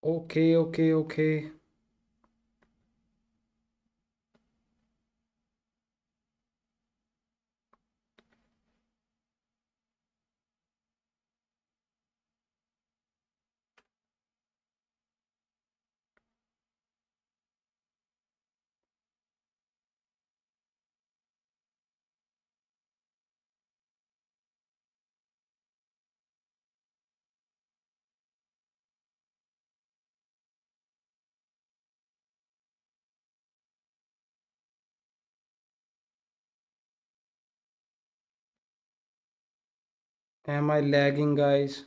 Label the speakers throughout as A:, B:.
A: Okay, okay, okay. Am I lagging, guys?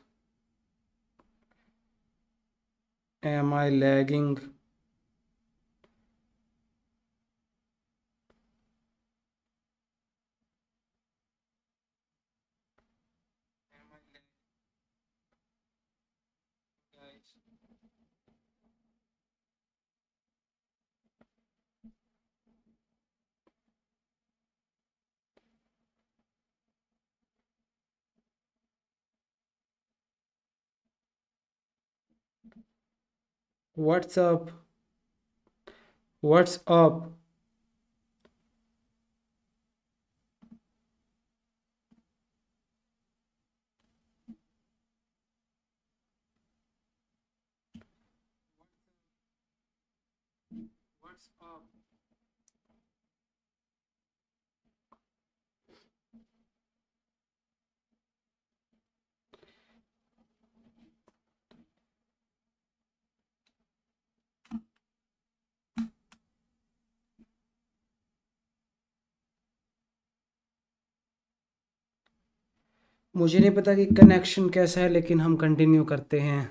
A: Am I lagging? What's up? What's up? What's up? मुझे नहीं पता कि connection कैसा है, लेकिन हम कंटिन्यू करते हैं।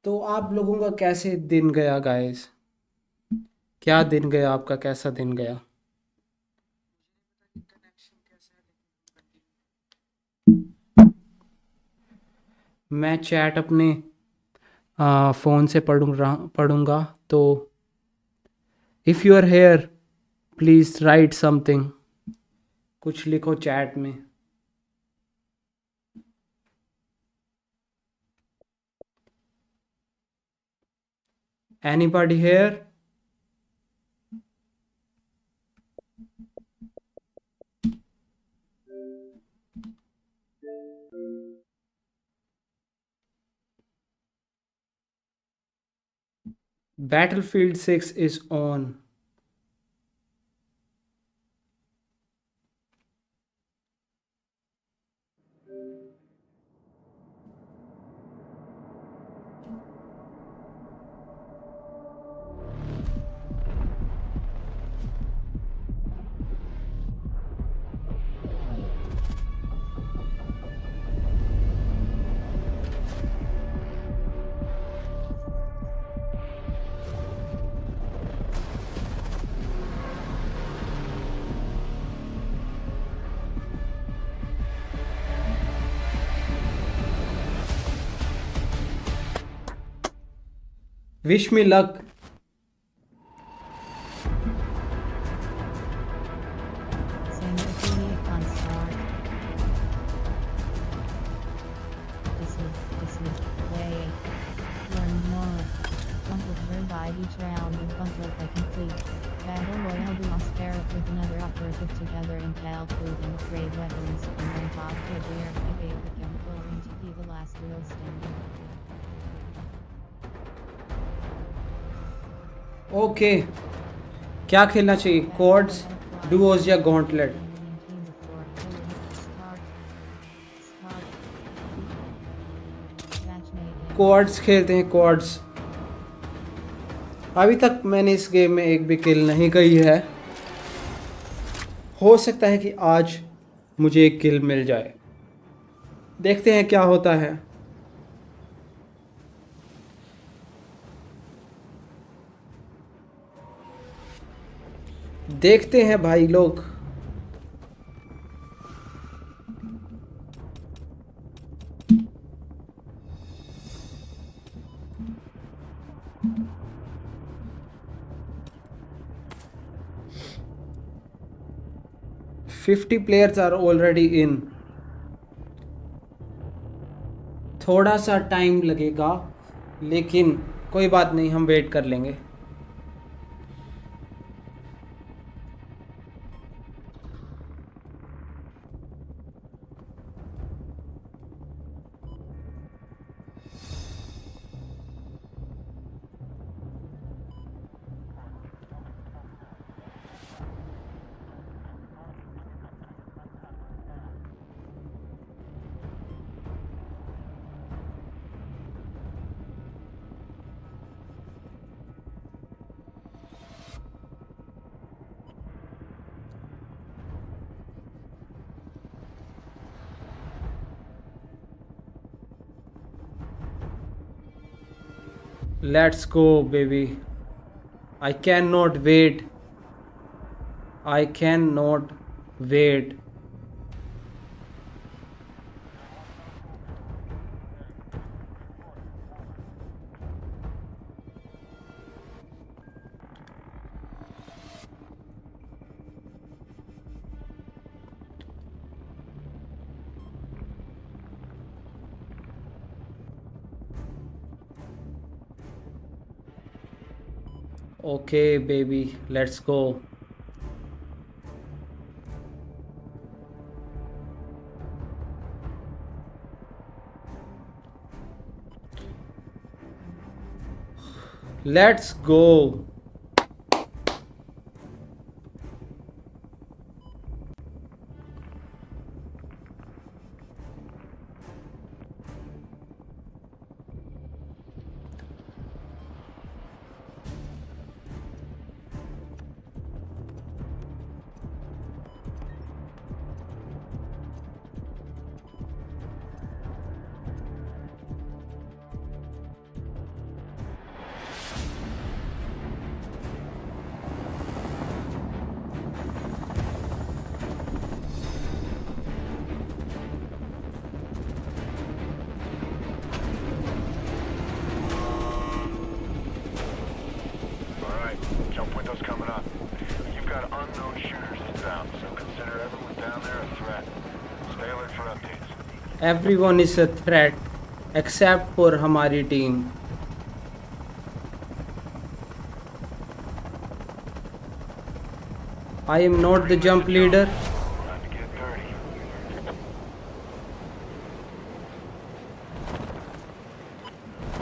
A: तो आप लोगों का कैसे दिन गया, गाइस? क्या दिन गया आपका? कैसा दिन गया? मैं चैट अपने फ़ोन से पढ़ूंगा। तो if you are here, please write something. कुछ लिखो चैट में। Anybody here? Battlefield 6 is on. Wish me luck.
B: Each round is bundled by complete. Battle Royale do not pair up with another operative together in Cal food and trade weapons and then talk to a bear to be the chemical ring to be the last real standing.
A: Okay, क्या खेलना चाहिए? Chords, Duos या gauntlet? Chords खेलते हैं, chords. अभी तक मैंने इस गेम में एक भी किल नहीं करी है। हो सकता है कि आज मुझे एक किल मिल जाए। देखते हैं क्या होता है। देखते हैं भाई लोग। Fifty players are already in. थोड़ा सा टाइम लगेगा, लेकिन कोई बात नहीं, हम वेट कर लेंगे। Let's go, baby. I cannot wait. I cannot wait. Okay, baby, let's go. Let's go.
C: Alright, jump windows coming up. You've got unknown shooters inbound, so consider everyone down there a threat. Stay alert for updates.
A: Everyone is a threat except for हमारी team. I am not the jump leader.
C: Time to get dirty.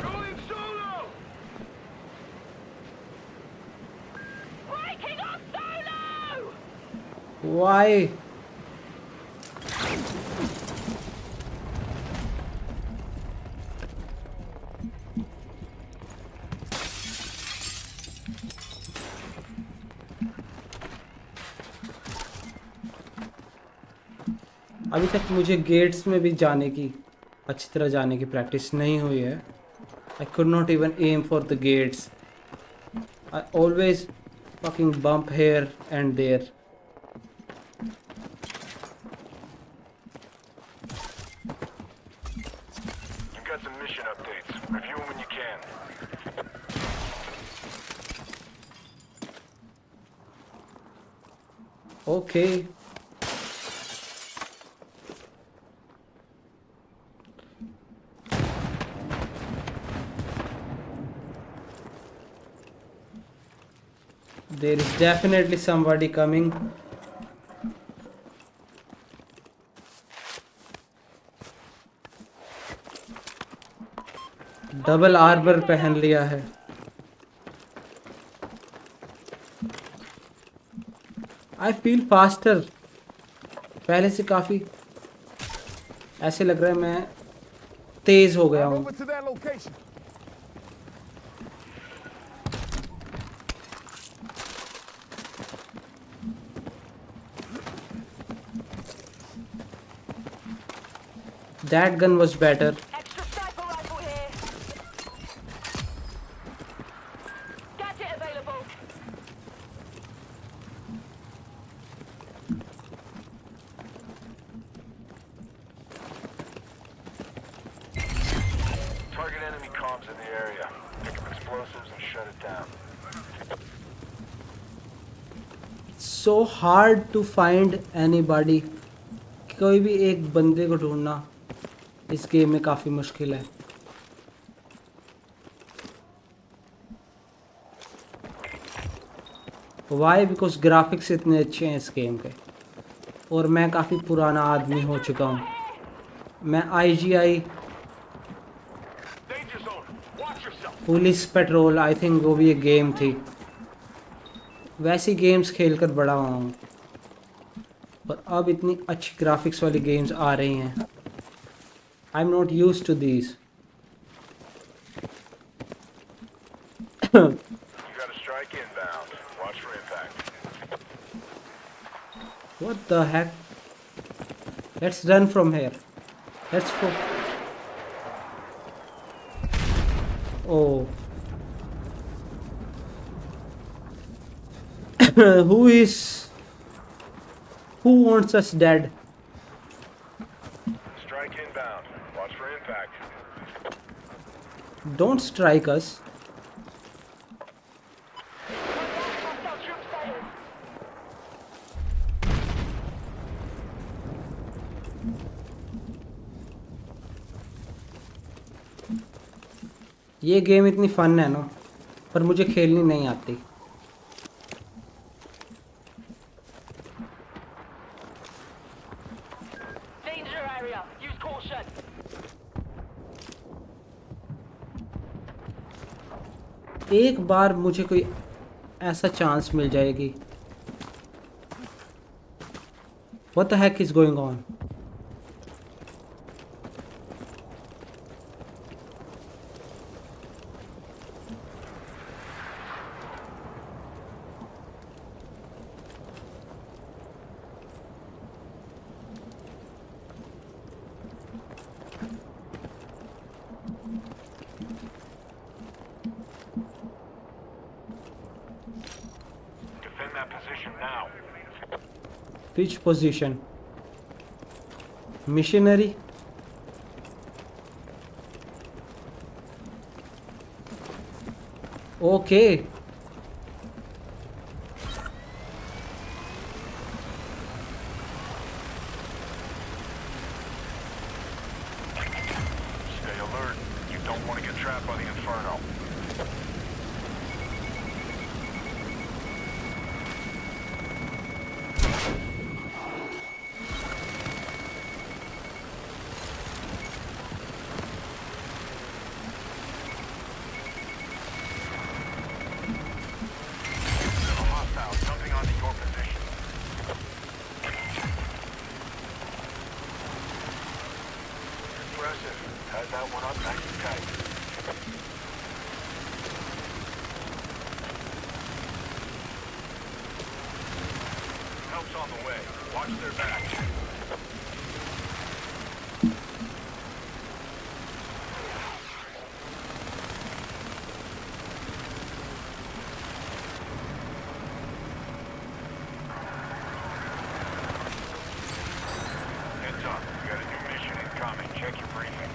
C: Going solo!
B: Breaking off solo!
A: Why? अभी तक मुझे gets में भी जाने की अच्छी तरह जाने की प्रैक्टिस नहीं हुई है। I could not even aim for the gates. I always fucking bump here and there.
C: You've got some mission updates. Review them when you can.
A: Okay. There is definitely somebody coming. Double armour पहन लिया है। I feel faster, पहले से काफ़ी ऐसे लग रहा है मैं तेज़ हो गया हूँ।
C: Over to that location.
A: That gun was better.
B: Extra sniper rifle here. Gadget available.
C: Target enemy comms in the area. Pick up explosives and shut it down.
A: So hard to find anybody. कोई भी एक बंदे को ढूंढना इस game में काफ़ी मुश्किल है। वाई? बिकॉज ग्राफिक्स इतने अच्छे हैं इस गेम के, और मैं काफ़ी पुराना आदमी हो चुका हूँ। मैं IGI,
C: Danger zone. Watch yourself.
A: Police petrol, I think वो भी एक गेम थी। वैसी गेम्स खेल कर बड़ा हुआ हूँ, और अब इतनी अच्छी ग्राफिक्स वाली गेम्स आ रही हैं। I am not used to these.
C: You got a strike inbound. Watch for impact.
A: What the heck? Let's run from here. Let's go. Oh. Who wants us dead?
C: Strike inbound. Watch for impact.
A: Don't strike us. ये game इतनी fun है ना, पर मुझे खेलनी नहीं आती।
D: Danger area. Use caution.
A: एक बार मुझे कोई ऐसा चांस मिल जाएगी। What the heck is going on?
C: Defend that position now.
A: Which position? Missionary? Okay.
C: Stay alert. You don't want to get trapped by the inferno. A hostile jumping onto your position. Impressive. Had that one up nice and tight. Help's on the way. Watch their back. Heads up. We got a new mission incoming. Check your briefing.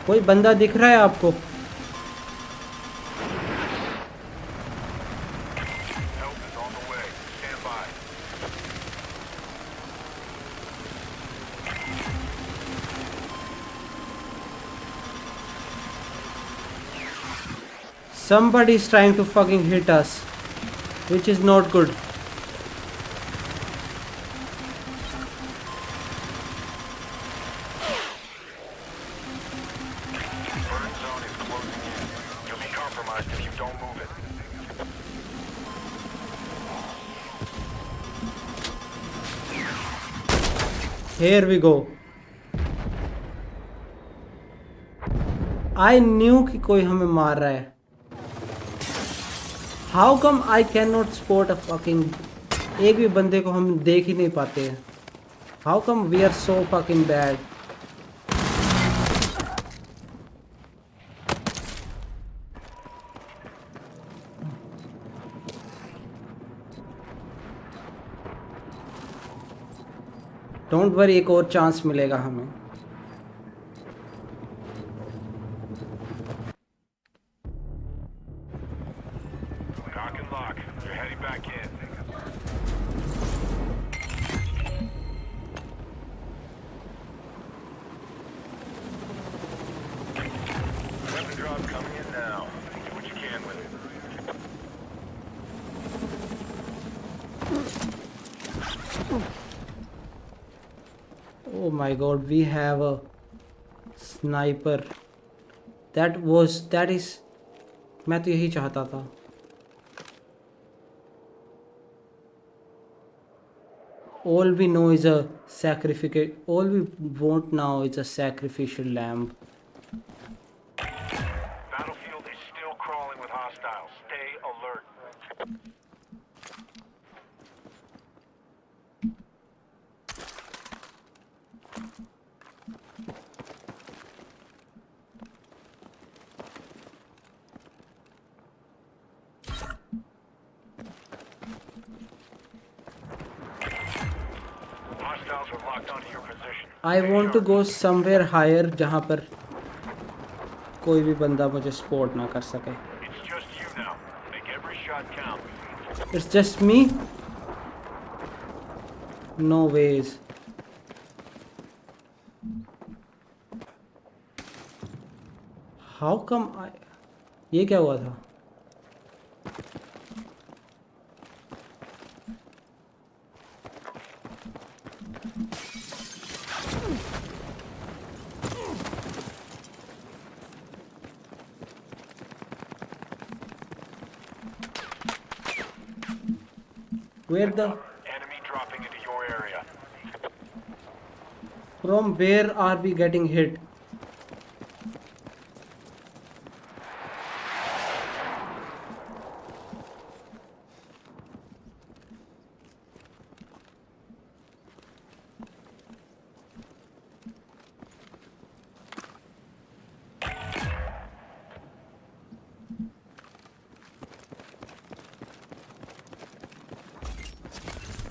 A: कोई बंदा दिख रहा है आपको?
C: Help is on the way. Stand by.
A: Somebody is trying to fucking hit us, which is not good.
C: Burn zone is closing in. You'll be compromised if you don't move it.
A: Here we go. I knew कि कोई हमें मार रहा है. How come I cannot spot a fucking, एक भी बंदे को हम देख ही नहीं पाते हैं? How come we are so fucking bad? Don't worry, एक और चांस मिलेगा हमें.
C: Cock and lock. You're heading back in. drop coming in now. Do what you can with it.
A: Oh my god, we have a sniper. That is मैं तो यही चाहता था. All we know is a sacrifice. All we want now is a sacrificial lamb.
C: Battlefield is still crawling with hostiles. Stay alert. Hostiles are locked onto your position.
A: I want to go somewhere higher जहाँ पर कोई भी बंदा मुझे spot ना कर सके.
C: It's just you now. Make every shot count.
A: It's just me? No ways. How come I... ये क्या हुआ था? Where the...
C: Enemy dropping into your area.
A: From where are we getting hit?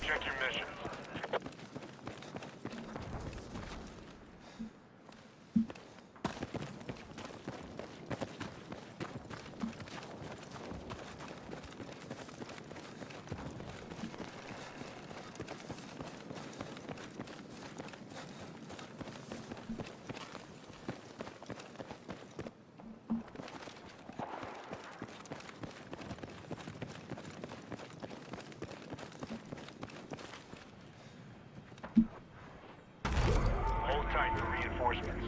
C: Check your missions. Hold tight for reinforcements.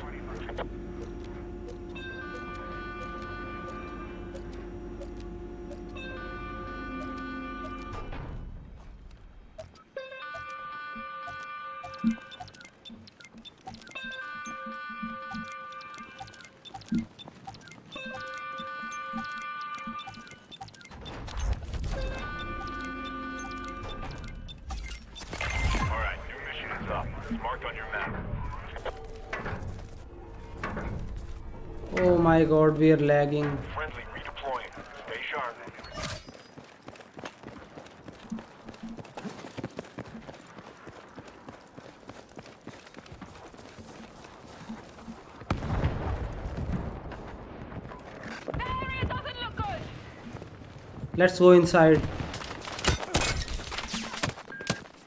C: All right, new mission is up. It's marked on your map.
A: Oh my god, we are lagging.
C: Friendly redeploying. Stay sharp.
D: The area doesn't look good.
A: Let's go inside.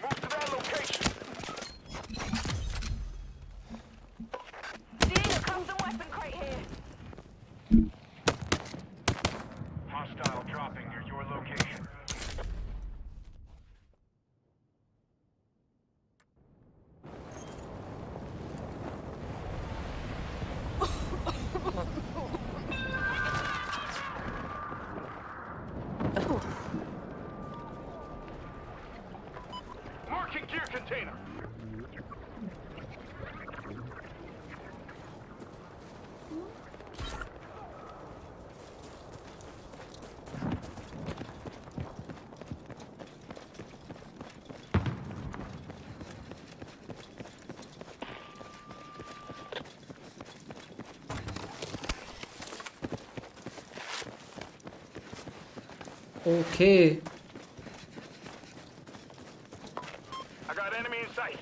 C: Move to that location.
D: See, here comes the weapon crate here.
C: Hostile dropping near your location. Marking gear container.
A: Okay.
C: I got enemy in sight.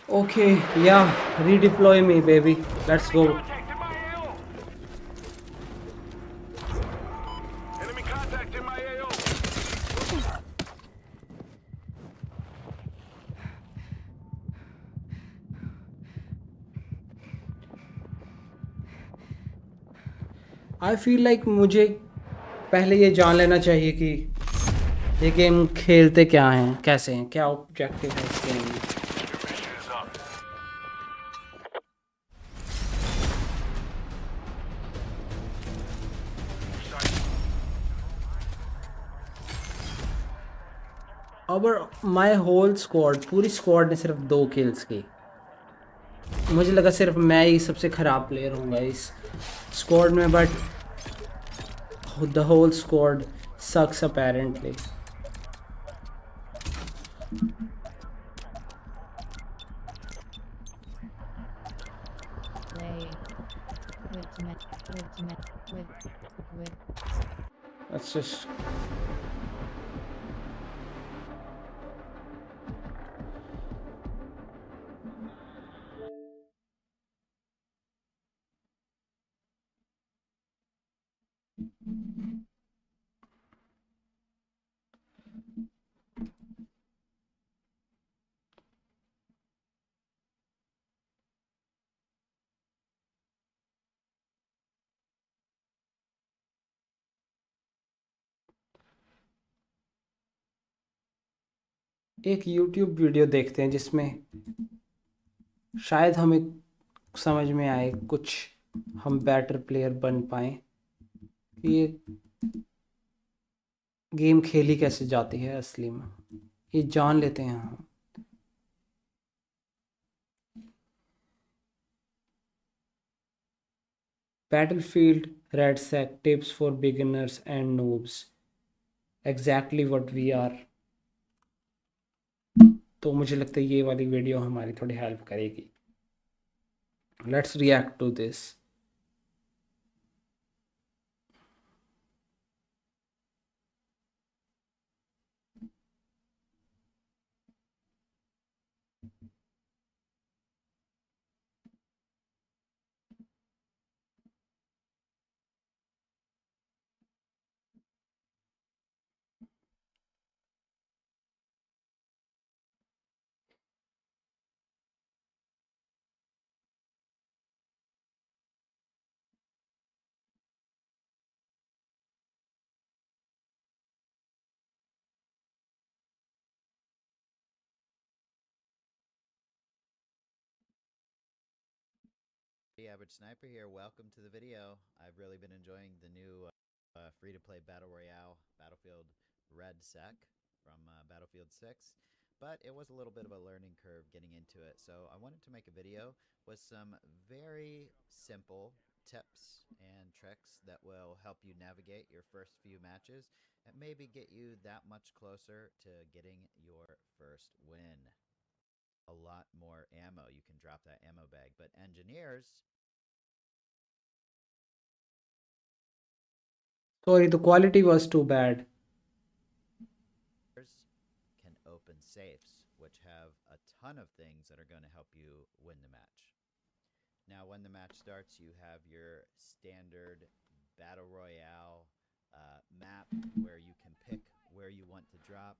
A: Okay, yeah. Redeploy me, baby. Let's go.
C: Contact in my AO. Enemy contact in my AO.
A: I feel like मुझे पहले ये जान लेना चाहिए कि ये game खेलते क्या हैं, कैसे हैं, क्या ऑब्जेक्टिव है इस गेम में।
C: Your mission is up. Sight.
A: और माय होल स्क्वाड, पूरी स्क्वाड ने सिर्फ 2 किल्स की। मुझे लगा सिर्फ मैं ही सबसे ख़राब प्लेयर हूँगा इस स्क्वाड में, but the whole squad sucks apparently.
B: Play. With.
A: Let's just एक YouTube वीडियो देखते हैं जिसमें शायद हमें समझ में आए, कुछ हम बेटर प्लेयर बन पाए कि ये गेम खेली कैसे जाती है असली में, ये जान लेते हैं हम। Battlefield Red Sack tips for beginners and noobs, exactly what we are। तो मुझे लगता है ये वाली वीडियो हमारी थोड़ी हेल्प करेगी। Let's react to this.
E: The Average Sniper here. Welcome to the video. I've really been enjoying the new free-to-play Battle Royale Battlefield Red Sec from Battlefield 6, but it was a little bit of a learning curve getting into it. So I wanted to make a video with some very simple tips and tricks that will help you navigate your first few matches and maybe get you that much closer to getting your first win. A lot more ammo. You can drop that ammo bag. But engineers
A: Sorry, the quality was too bad.
E: can open safes, which have a ton of things that are going to help you win the match. Now, when the match starts, you have your standard Battle Royale map where you can pick where you want to drop.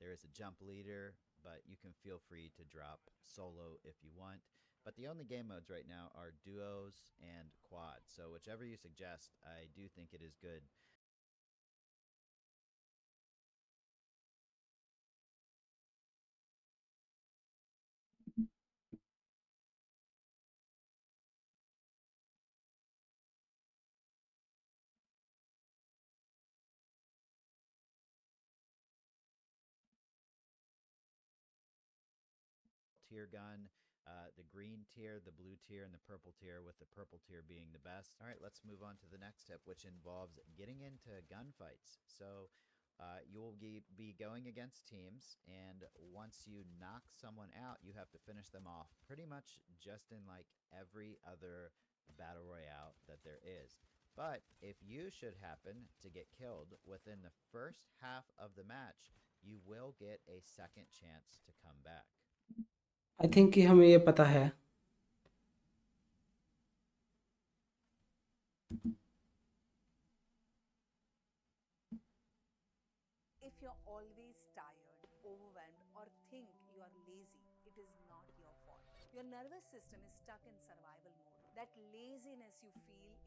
E: There is a jump leader, but you can feel free to drop solo if you want. But the only game modes right now are duos and quads. So whichever you suggest, I do think it is good. Tier gun, the green tier, the blue tier, and the purple tier, with the purple tier being the best. All right, let's move on to the next tip, which involves getting into gunfights. So you will be going against teams, and once you knock someone out, you have to finish them off pretty much just in like every other battle royale that there is. But if you should happen to get killed within the first half of the match, you will get a second chance to come back.
A: I think कि हमें ये पता है।
F: If you're always tired, overwhelmed, or think you are lazy, it is not your fault. Your nervous system is stuck in survival mode. That laziness you feel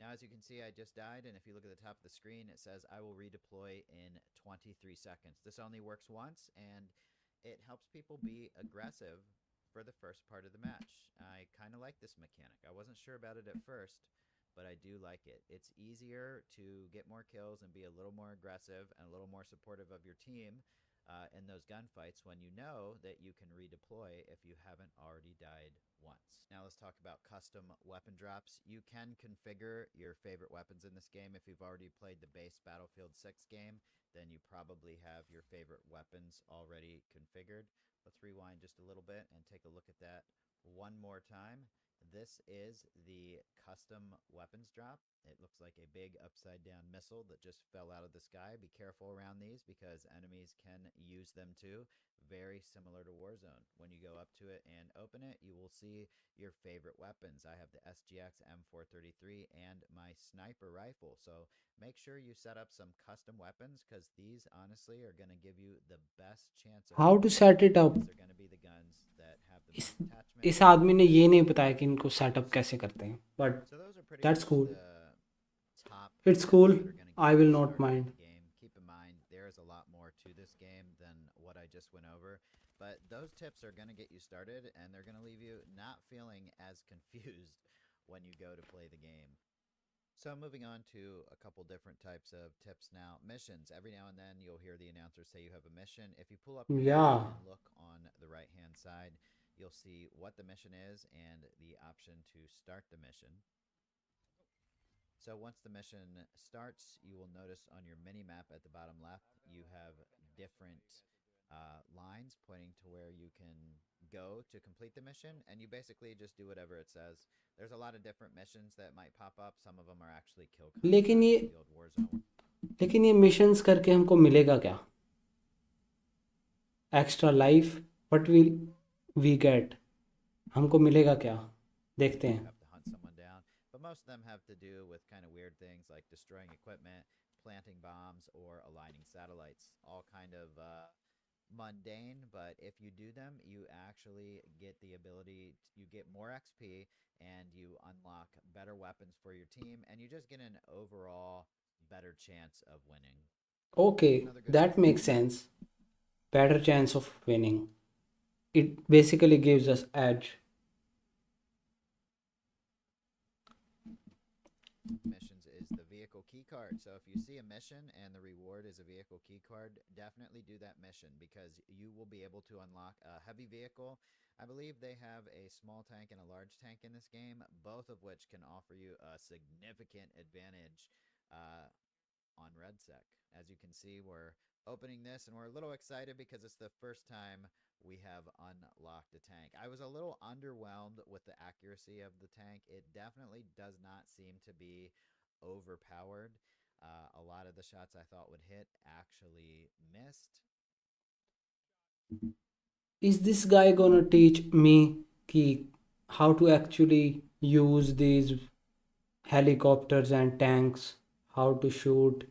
E: Now, as you can see, I just died, and if you look at the top of the screen, it says I will redeploy in 23 seconds. This only works once, and it helps people be aggressive for the first part of the match. I kind of like this mechanic. I wasn't sure about it at first, but I do like it. It's easier to get more kills and be a little more aggressive and a little more supportive of your team in those gunfights when you know that you can redeploy if you haven't already died once. Now let's talk about custom weapon drops. You can configure your favorite weapons in this game. If you've already played the base Battlefield 6 game, then you probably have your favorite weapons already configured. Let's rewind just a little bit and take a look at that one more time. This is the custom weapons drop. It looks like a big upside down missile that just fell out of the sky. Be careful around these because enemies can use them too. Very similar to Warzone. When you go up to it and open it, you will see your favorite weapons. I have the SGX M433 and my sniper rifle. So make sure you set up some custom weapons because these honestly are going to give you the best chance of
A: How to
E: winning.
A: set it up?
E: These are going to be the guns that have the
A: इस
E: most attachments.
A: इस आदमी ने ये नहीं बताया कि इनको setup कैसे करते हैं, but
E: So those are pretty
A: that's
E: much
A: cool.
E: the top
A: It's
E: tips
A: cool.
E: that are going to
A: I
E: get
A: will
E: you
A: not
E: started in
A: mind.
E: the game. Keep in mind there is a lot more to this game than what I just went over, but those tips are going to get you started and they're going to leave you not feeling as confused when you go to play the game. So moving on to a couple different types of tips now. Missions. Every now and then you'll hear the announcer say you have a mission. If you pull up your
A: Yeah.
E: phone and look on the right hand side, you'll see what the mission is and the option to start the mission. So once the mission starts, you will notice on your mini map at the bottom left, you have different lines pointing to where you can go to complete the mission, and you basically just do whatever it says. There's a lot of different missions that might pop up. Some of them are actually kill
A: लेकिन ये
E: Battlefield Warzone.
A: लेकिन ये missions करके हमको मिलेगा क्या? Extra life, what will we get? हमको मिलेगा क्या? देखते
E: You
A: हैं.
E: have to hunt someone down, but most of them have to do with kind of weird things like destroying equipment, planting bombs, or aligning satellites. All kind of mundane, but if you do them, you actually get the ability, you get more XP and you unlock better weapons for your team, and you just get an overall better chance of winning.
A: Okay,
E: Another good
A: that makes sense. Better chance of winning. It basically gives us edge.
E: missions is the vehicle key card. So if you see a mission and the reward is a vehicle key card, definitely do that mission because you will be able to unlock a heavy vehicle. I believe they have a small tank and a large tank in this game, both of which can offer you a significant advantage on RedSec. As you can see, we're opening this and we're a little excited because it's the first time we have unlocked a tank. I was a little underwhelmed with the accuracy of the tank. It definitely does not seem to be overpowered. A lot of the shots I thought would hit actually missed.
A: Is this guy gonna teach me how to actually use these helicopters and tanks, how to shoot?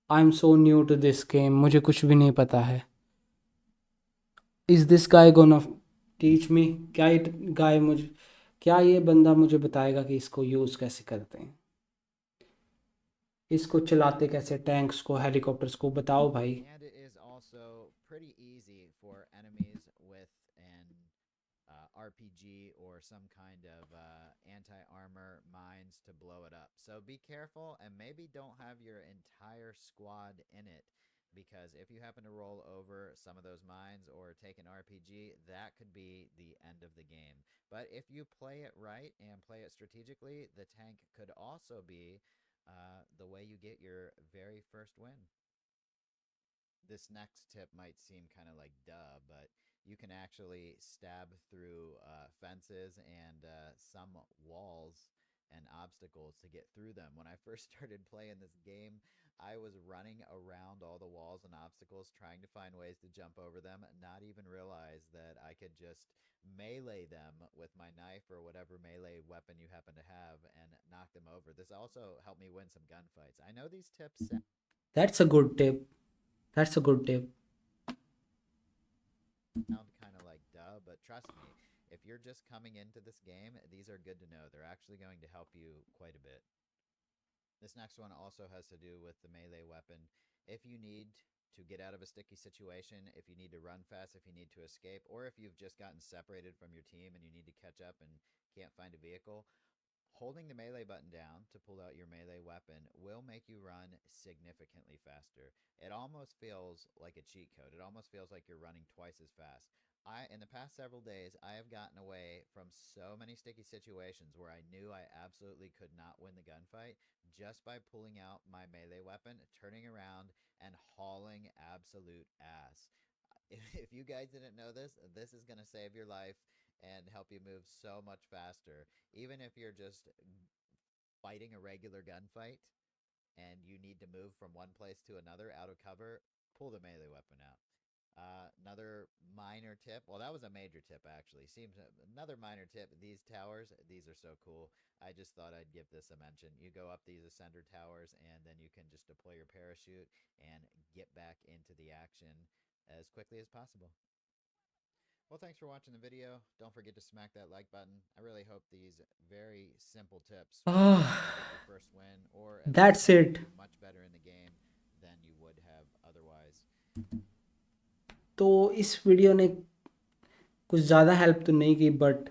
A: I'm so new to this game, मुझे कुछ भी नहीं पता है. Is this guy gonna teach me? क्या ये बंदा मुझे बताएगा कि इसको यूज़ कैसे करते हैं, इसको चलाते कैसे, टैंक्स को, हेलीकॉप्टर्स को? बताओ भाई.
E: And it is also pretty easy for enemies with an RPG or some kind of anti-armor mines to blow it up. So be careful and maybe don't have your entire squad in it, because if you happen to roll over some of those mines or take an RPG, that could be the end of the game. But if you play it right and play it strategically, the tank could also be the way you get your very first win. This next tip might seem kind of like duh, but you can actually stab through fences and some walls and obstacles to get through them. When I first started playing this game, I was running around all the walls and obstacles trying to find ways to jump over them, not even realize that I could just melee them with my knife or whatever melee weapon you happen to have and knock them over. This also helped me win some gunfights. I know these tips
A: That's a good tip. That's a good tip.
E: sound kind of like duh, but trust me, if you're just coming into this game, these are good to know. They're actually going to help you quite a bit. This next one also has to do with the melee weapon. If you need to get out of a sticky situation, if you need to run fast, if you need to escape, or if you've just gotten separated from your team and you need to catch up and can't find a vehicle, holding the melee button down to pull out your melee weapon will make you run significantly faster. It almost feels like a cheat code. It almost feels like you're running twice as fast. In the past several days, I have gotten away from so many sticky situations where I knew I absolutely could not win the gunfight just by pulling out my melee weapon, turning around, and hauling absolute ass. If you guys didn't know this, this is going to save your life and help you move so much faster. Even if you're just fighting a regular gunfight and you need to move from one place to another out of cover, pull the melee weapon out. Another minor tip, well, that was a major tip actually. Seems another minor tip, these towers, these are so cool. I just thought I'd give this a mention. You go up these ascender towers and then you can just deploy your parachute and get back into the action as quickly as possible. Well, thanks for watching the video. Don't forget to smack that like button. I really hope these very simple tips will help you
A: Ah,
E: get your first win, or at least
A: that's
E: help you
A: it.
E: do much better in the game than you would have otherwise.
A: तो इस video ने कुछ ज़्यादा help तो नहीं की, but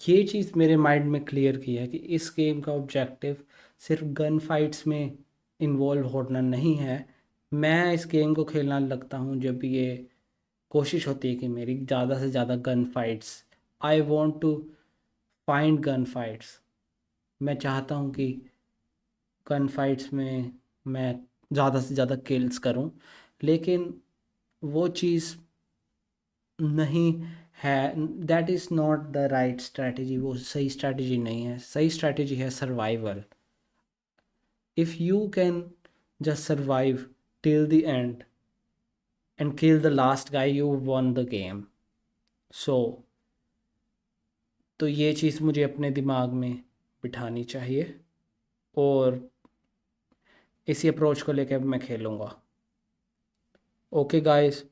A: ये चीज़ मेरे माइंड में क्लियर की है कि इस गेम का ऑब्जेक्टिव सिर्फ गन फाइट्स में इन्वॉल्व होना नहीं है। मैं इस गेम को खेलना लगता हूँ जब ये कोशिश होती है कि मेरी ज़्यादा से ज़्यादा gun fights, I want to find gun fights. मैं चाहता हूँ कि गन फाइट्स में मैं ज़्यादा से ज़्यादा किल्स करूँ, लेकिन वो चीज़ नहीं है। That is not the right strategy. वो सही स्ट्रैटेजी नहीं है। सही स्ट्रैटेजी है survival. If you can just survive till the end and kill the last guy, you won the game. So तो ये चीज़ मुझे अपने दिमाग में बिठानी चाहिए और इसी अप्रोच को लेकर मैं खेलूँगा। Okay guys,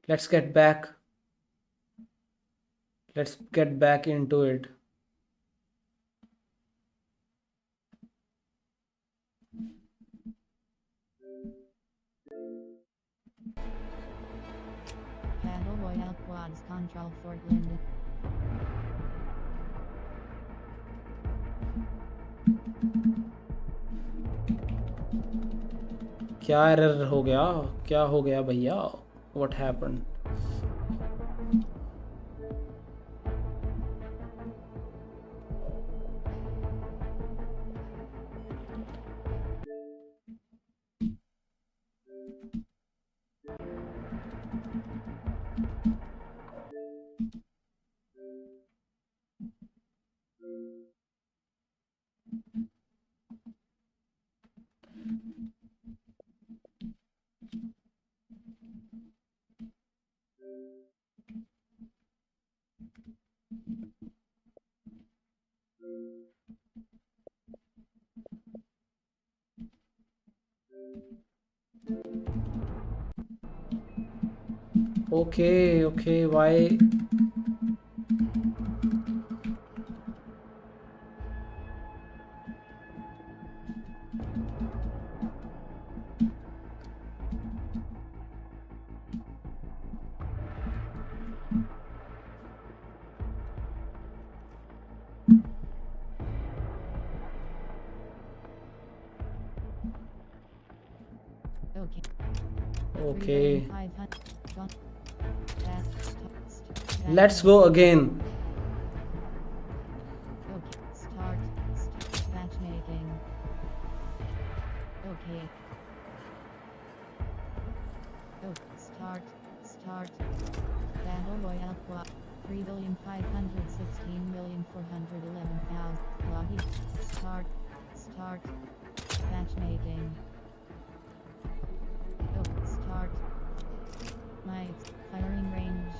A: let's get back into it.
B: Battle Royale Quads Control Fort Linden.
A: क्या एरर हो गया? क्या हो गया भैया? What happened? Okay, why?
B: Okay.
A: Okay,
B: 500.
A: let's go again.
B: Okay. Start. Matchmaking. Okay. Oh, start. Battle Royale Quad. 3,516,411,000. Loggy. Start. Matchmaking. Go. Start. Lights. Firing range.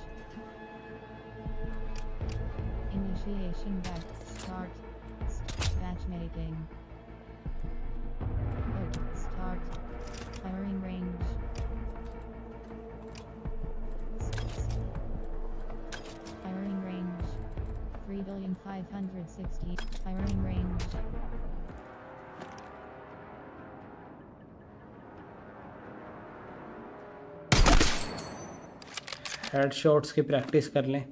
B: Initiation back. Start. Matchmaking. Go. Start. Firing range. Firing range. 3,560. Firing range.
A: Headshots की practice कर लें.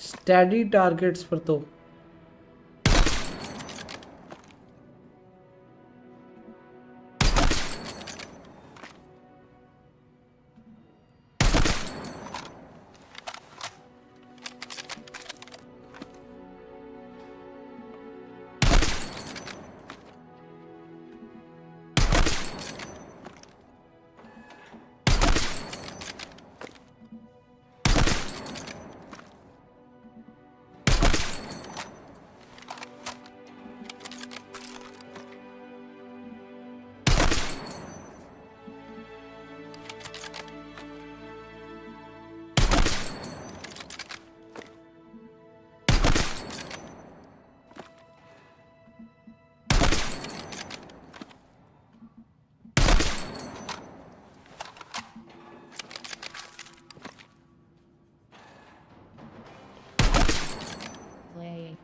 A: Study targets पर तो
B: Play.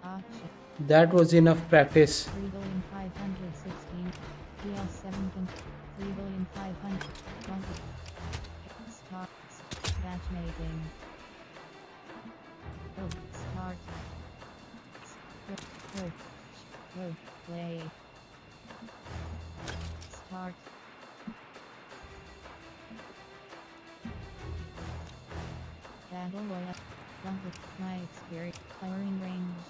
B: Auction.
A: that was enough practice.
B: 3,516. PL7 3,500. Start. Matchmaking. Go. Start. Go. Play. Start. Battle Royale. My experience. Firing range.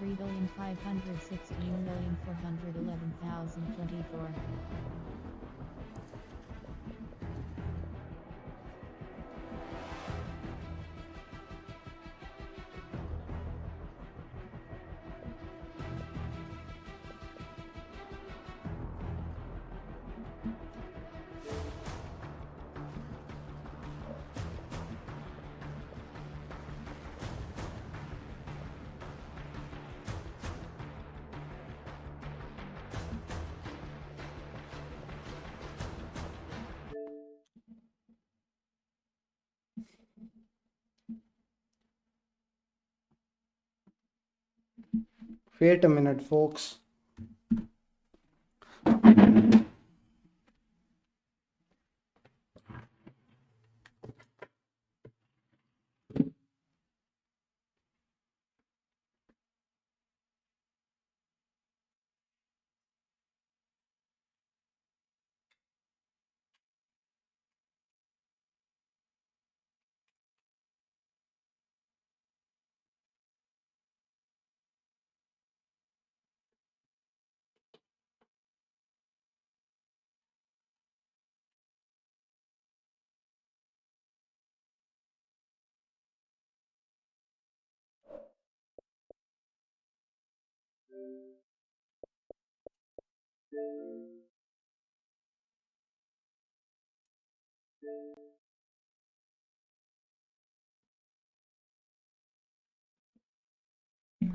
B: 3,516,411,024.
A: Wait a minute, folks.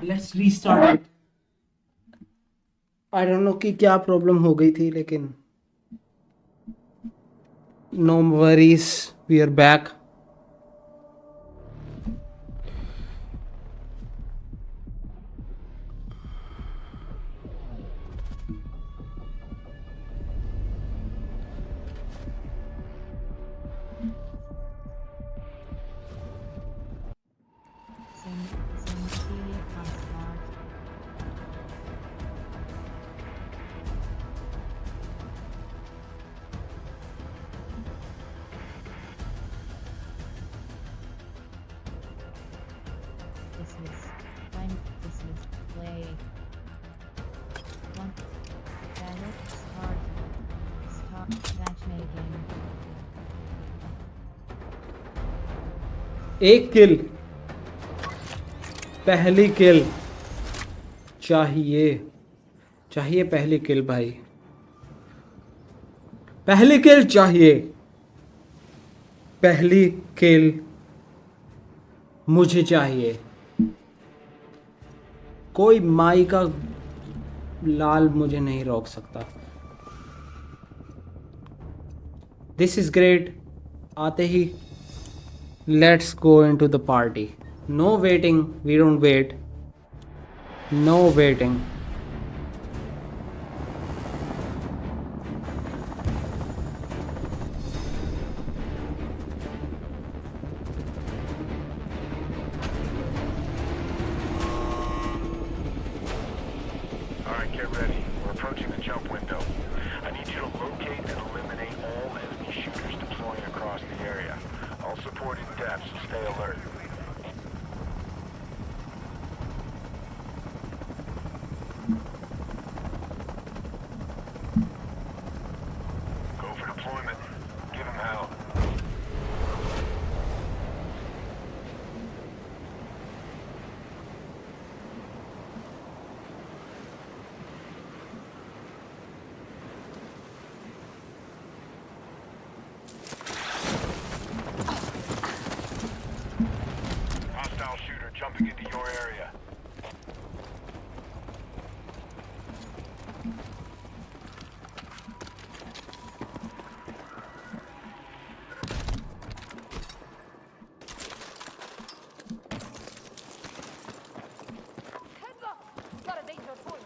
A: Let's restart it. I don't know कि क्या problem हो गई थी, लेकिन no worries, we are back.
B: Synesthesia Constant. Dismiss. Dismiss. Play. One. Battle. Start. Start. Matchmaking.
A: एक किल, पहली किल चाहिए, चाहिए पहली किल भाई, पहली किल चाहिए, पहली किल मुझे चाहिए। कोई माई का लाल मुझे नहीं रोक सकता। This is great. आते ही let's go into the party. No waiting, we don't wait, no waiting.
C: All right, get ready. We're approaching the jump window. I need you to locate and eliminate all enemy shooters deploying across the area. I'll support in depth, so stay alert. Go for deployment. Give him hell. Hostile shooter jumping into your area.
D: Heads up! Got a danger point.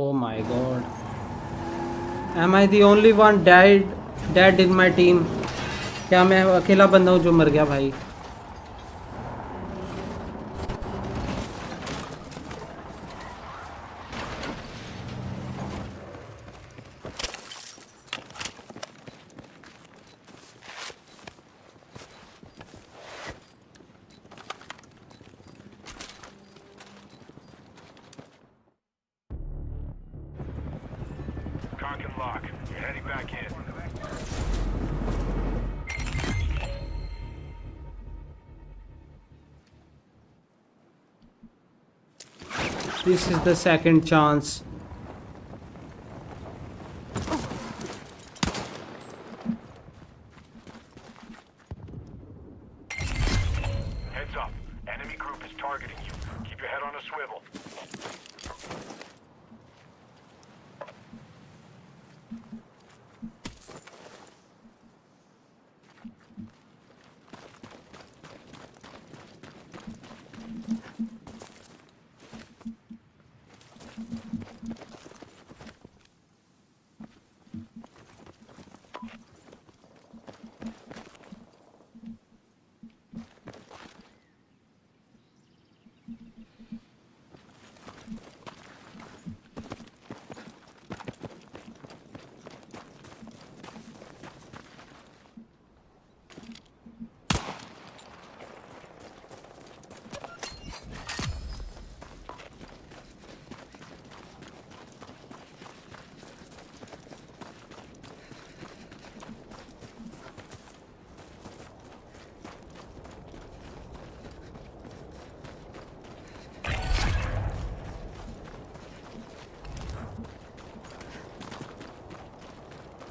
A: Oh my god. Am I the only one dead in my team? क्या मैं अकेला बंदा हूँ जो मर गया भाई?
C: Cock and lock. You're heading back in.
A: This is the second chance.
C: Heads up. Enemy group is targeting you. Keep your head on a swivel.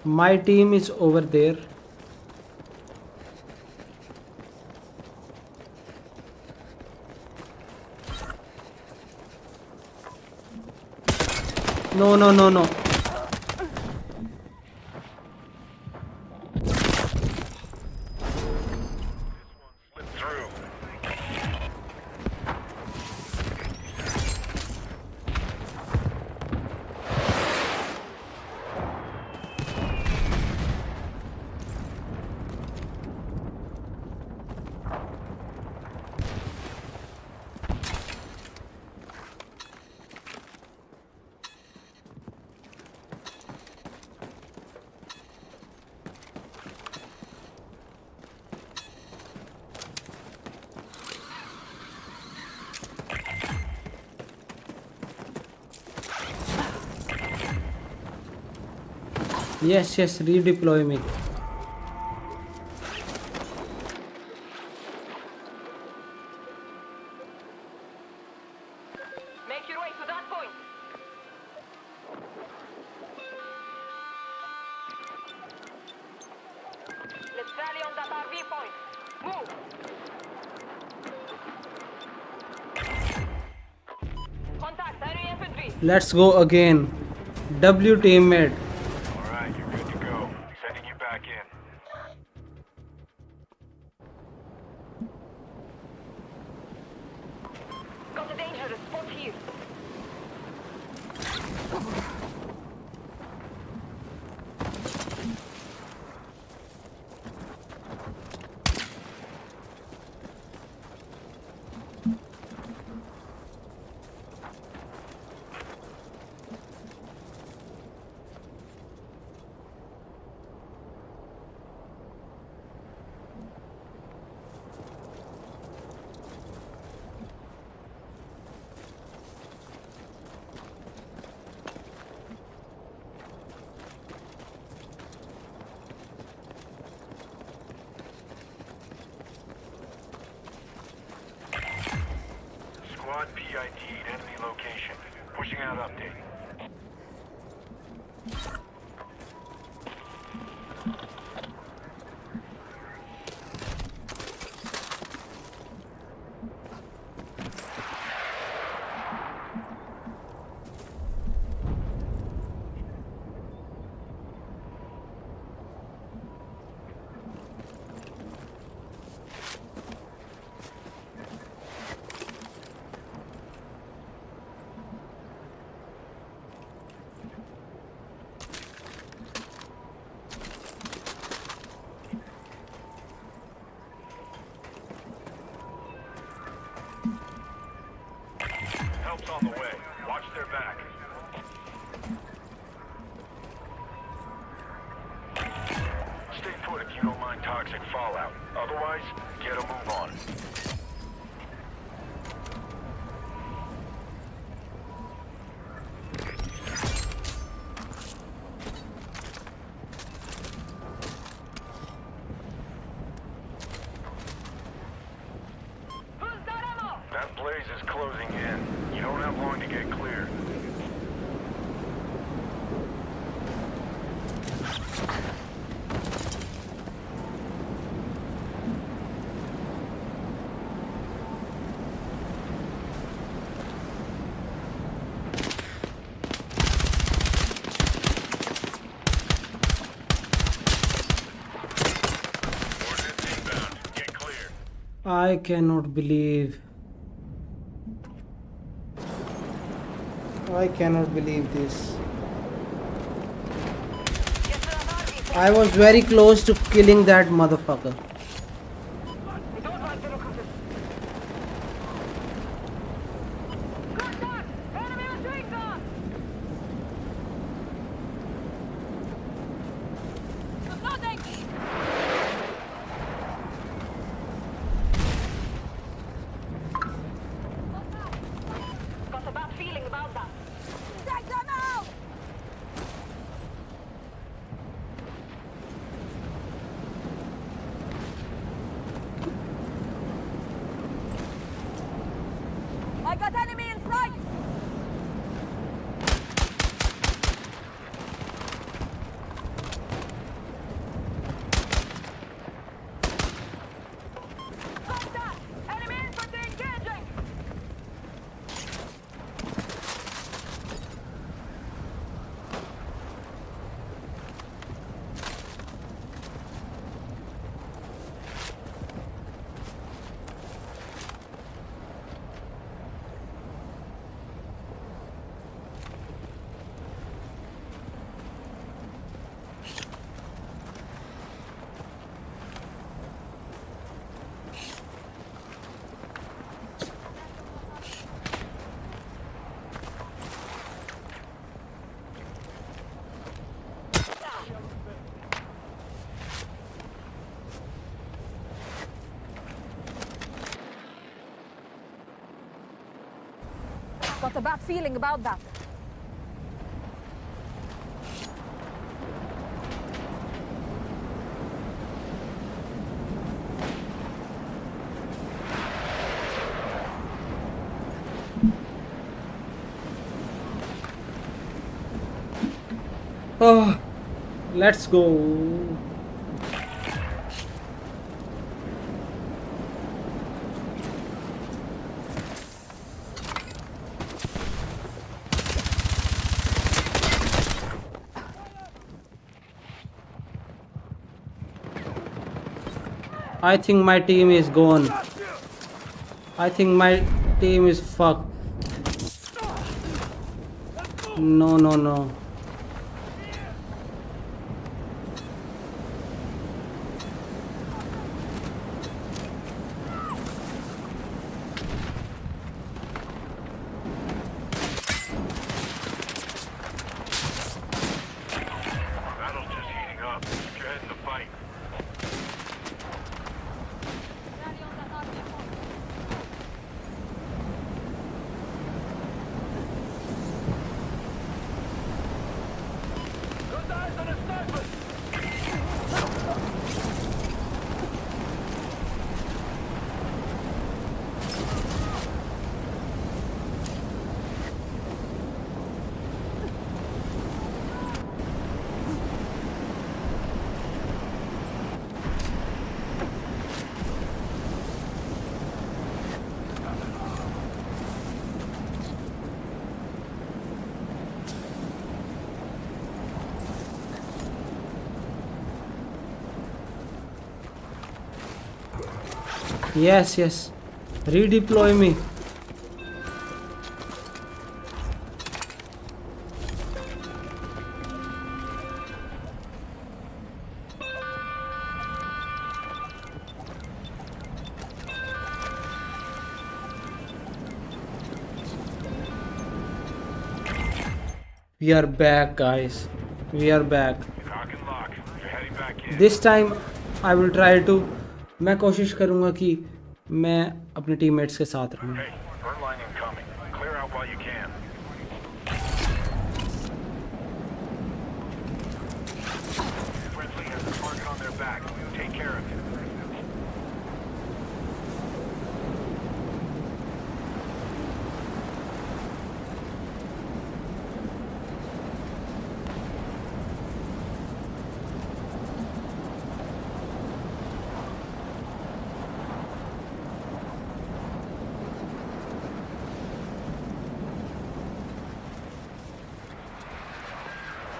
A: My team is over there. No, no, no, no.
C: Slip through.
A: Yes, yes, redeploy me.
D: Make your way to that point. Let's rally on that RV point. Move. Contact enemy infantry.
A: Let's go again. W teammate.
C: All right, you're good to go. Sending you back in.
D: Got a dangerous spot here.
C: Squad PID'd enemy location. Pushing out update. Help's on the way. Watch their back. Stay put if you don't mind toxic fallout. Otherwise, get a move on.
D: Who's got ammo?
C: That blaze is closing in. You don't have long to get clear. Coordinates inbound. Get clear.
A: I cannot believe. I cannot believe this.
D: Get to that RV point.
A: I was very close to killing that motherfucker.
D: I don't like the look of this. Contact! Enemy machine gun! Reloading! Got a bad feeling about that. Take them out! I got enemy in front! Contact! Enemy infantry engaging! Got a bad feeling about that.
A: Oh, let's go. I think my team is gone. I think my team is fucked. No, no, no.
C: Battle's just heating up. Keep your head in the fight.
D: Rally on that RV point.
C: Good eyes on the snipers!
A: Yes, yes. Redeploy me. We are back, guys. We are back.
C: Cock and lock. You're heading back in.
A: This time I will try to. मैं कोशिश करूँगा कि मैं अपने teammates के साथ रहूँ.
C: Hey, burn line incoming. Clear out while you can. Friendly has a target on their back. Take care of it.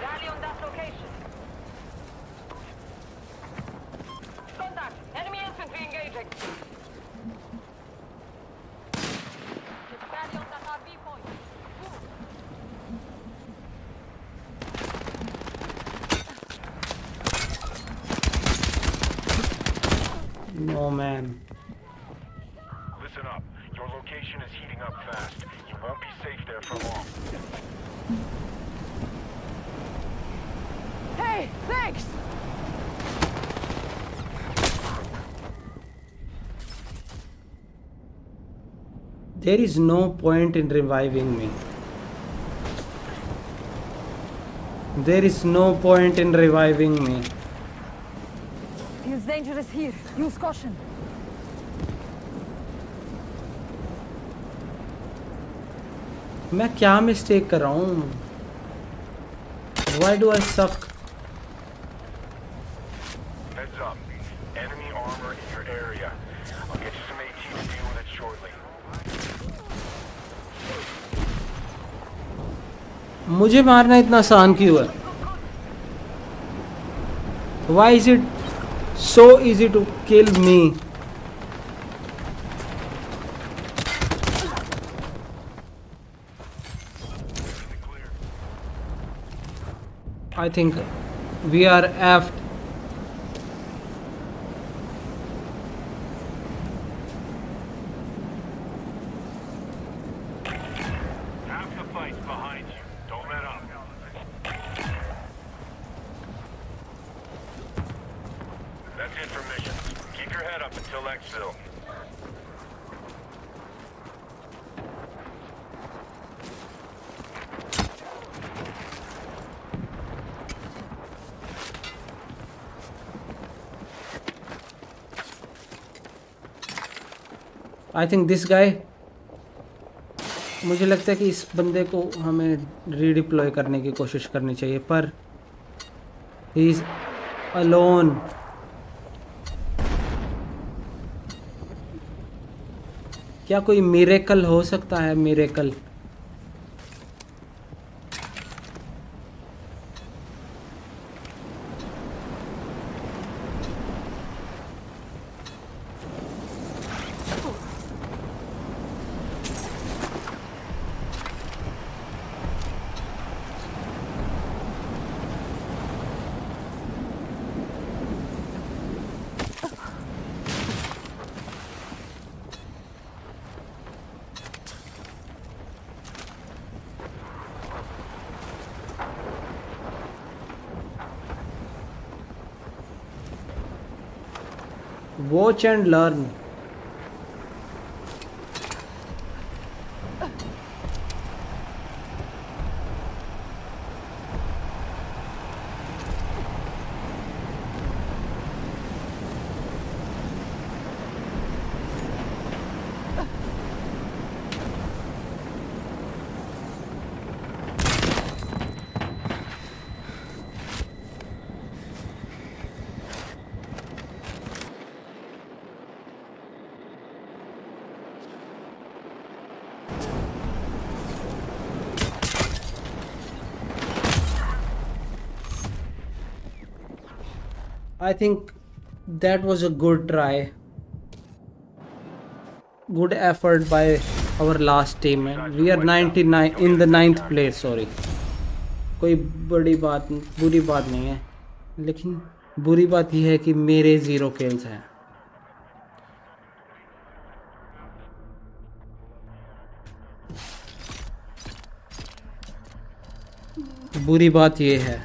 D: Rally on that location. Contact. Enemy infantry engaging. Let's rally on that RV point. Move.
A: No, man.
C: Listen up. Your location is heating up fast. You won't be safe there for long.
D: Hey, thanks!
A: There is no point in reviving me. There is no point in reviving me.
D: Feels dangerous here. Use caution.
A: मैं क्या mistake कर रहा हूँ? Why do I suck?
C: Heads up. Enemy armor in your area. I'll get you some AT to deal with it shortly.
A: मुझे मारना इतना आसान क्यों है? Why is it so easy to kill me? I think we are aft.
C: Half the fight's behind you. Don't let up. That's it for missions. Keep your head up until exfil.
A: I think this guy. मुझे लगता है कि इस बंदे को हमें redeploy करने की कोशिश करनी चाहिए, पर He is alone. क्या कोई मिरेकल हो सकता है? Miracle. Watch and learn. I think that was a good try. Good effort by our last team. And we are 99 in the 9th place. Sorry. कोई बुरी बात नहीं है, लेकिन बुरी बात यह है कि मेरे 0 kills हैं. बुरी बात यह है.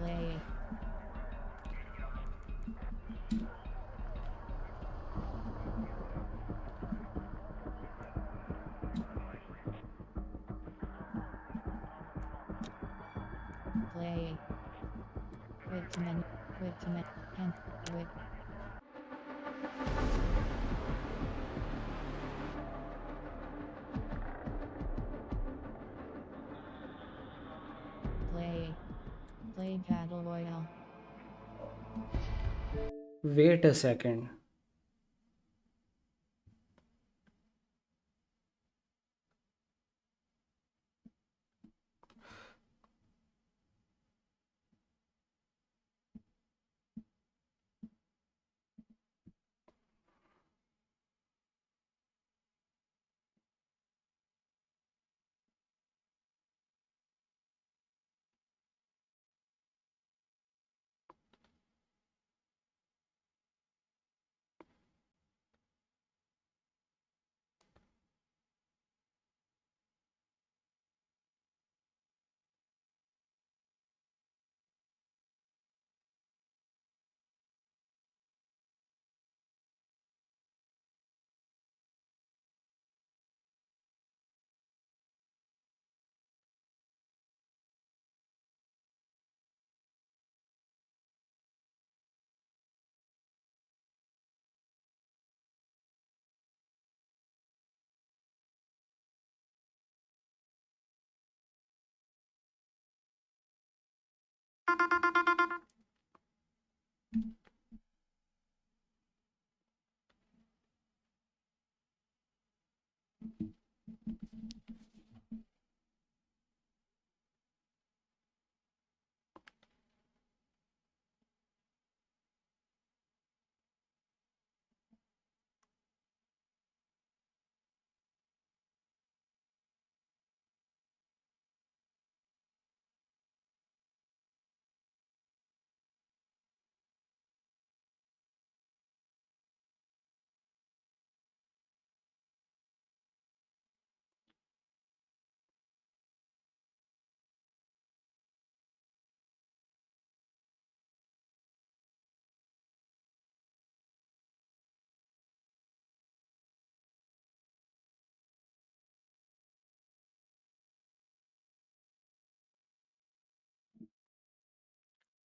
B: Play. Play. Quit to menu. Quit to menu. And quit. Play. Play Battle Royale.
A: Wait a second.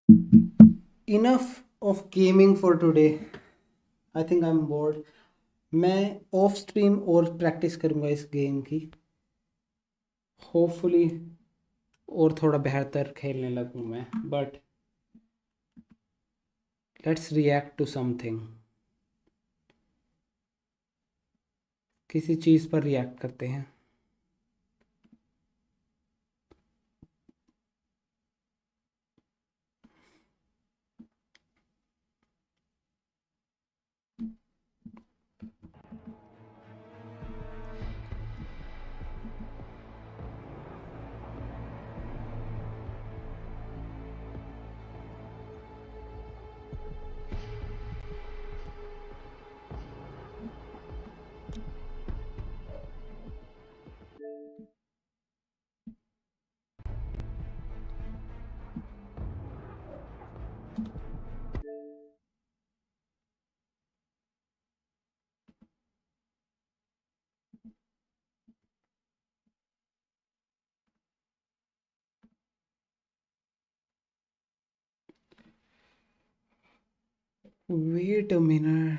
A: Enough of gaming for today. I think I'm bored. मैं ऑफ स्ट्रीम और प्रैक्टिस करूँगा इस गेम की, होपफुली, और थोड़ा बेहतर खेलने लगूँ मैं. But let's react to something. किसी चीज़ पर रिएक्ट करते हैं. Wait a minute.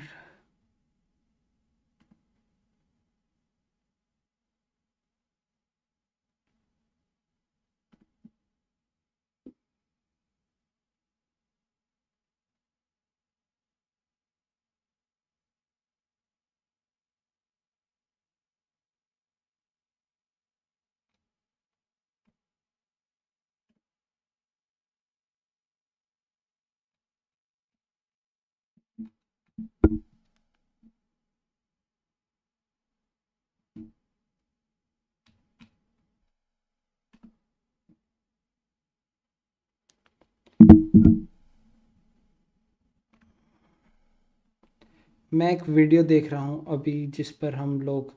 A: मैं एक वीडियो देख रहा हूँ अभी जिस पर हम लोग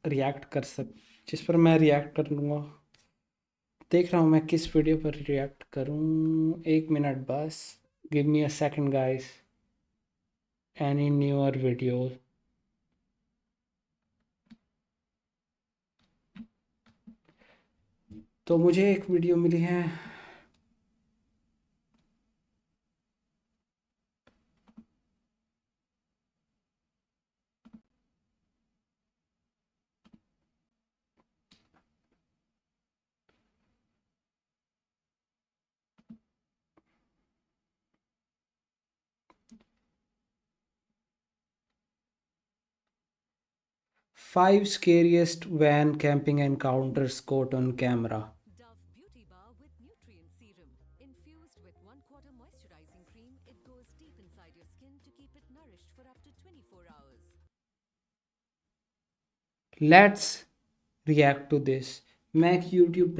A: रिएक्ट कर जिस पर मैं रिएक्ट कर लूँगा. देख रहा हूँ मैं किस वीडियो पर रिएक्ट करूँ. 1 मिनट बस. Give me a second guys. Any newer video. तो मुझे एक वीडियो मिली है. Five scariest van camping encounters caught on camera.
G: Dove Beauty Bar with Nutrient Serum. Infused with 1/4 moisturizing cream, it goes deep inside your skin to keep it nourished for up to 24 hours.
A: Let's react to this. मैं एक YouTube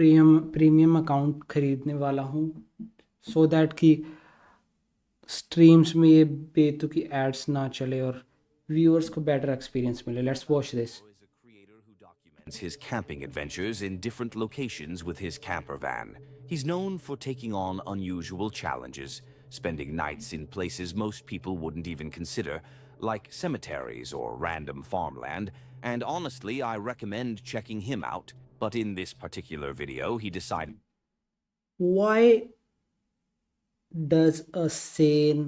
A: premium account खरीदने वाला हूँ so that कि streams में ये बेतुकी ads ना चले और व्यूअर्स को बेटर एक्सपीरियंस मिले. Let's watch this.
H: is a creator who documents his camping adventures in different locations with his camper van. He's known for taking on unusual challenges, spending nights in places most people wouldn't even consider, like cemeteries or random farmland, and honestly, I recommend checking him out. But in this particular video, he decided
A: Why does a sane,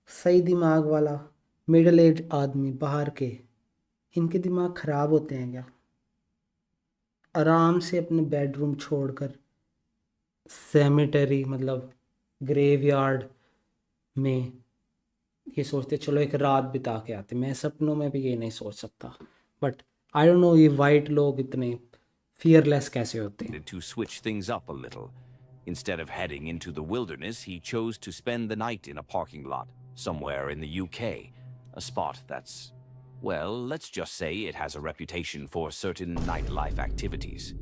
A: सही दिमाग वाला middle age आदमी बाहर के, इनके दिमाग खराब होते हैं क्या, आराम से अपने बेडरूम छोड़कर सेमेटरी मतलब ग्रेवयार्ड में ये सोचते चलो एक रात बिता के आते. मैं सपनों में भी ये नहीं सोच सकता. बट आई डोंट नो ये वाइट लोग इतने फियरलेस कैसे होते हैं.
H: to switch things up a little. Instead of heading into the wilderness, he chose to spend the night in a parking lot somewhere in the UK, a spot that's, well, let's just say it has a reputation for certain nightlife activities.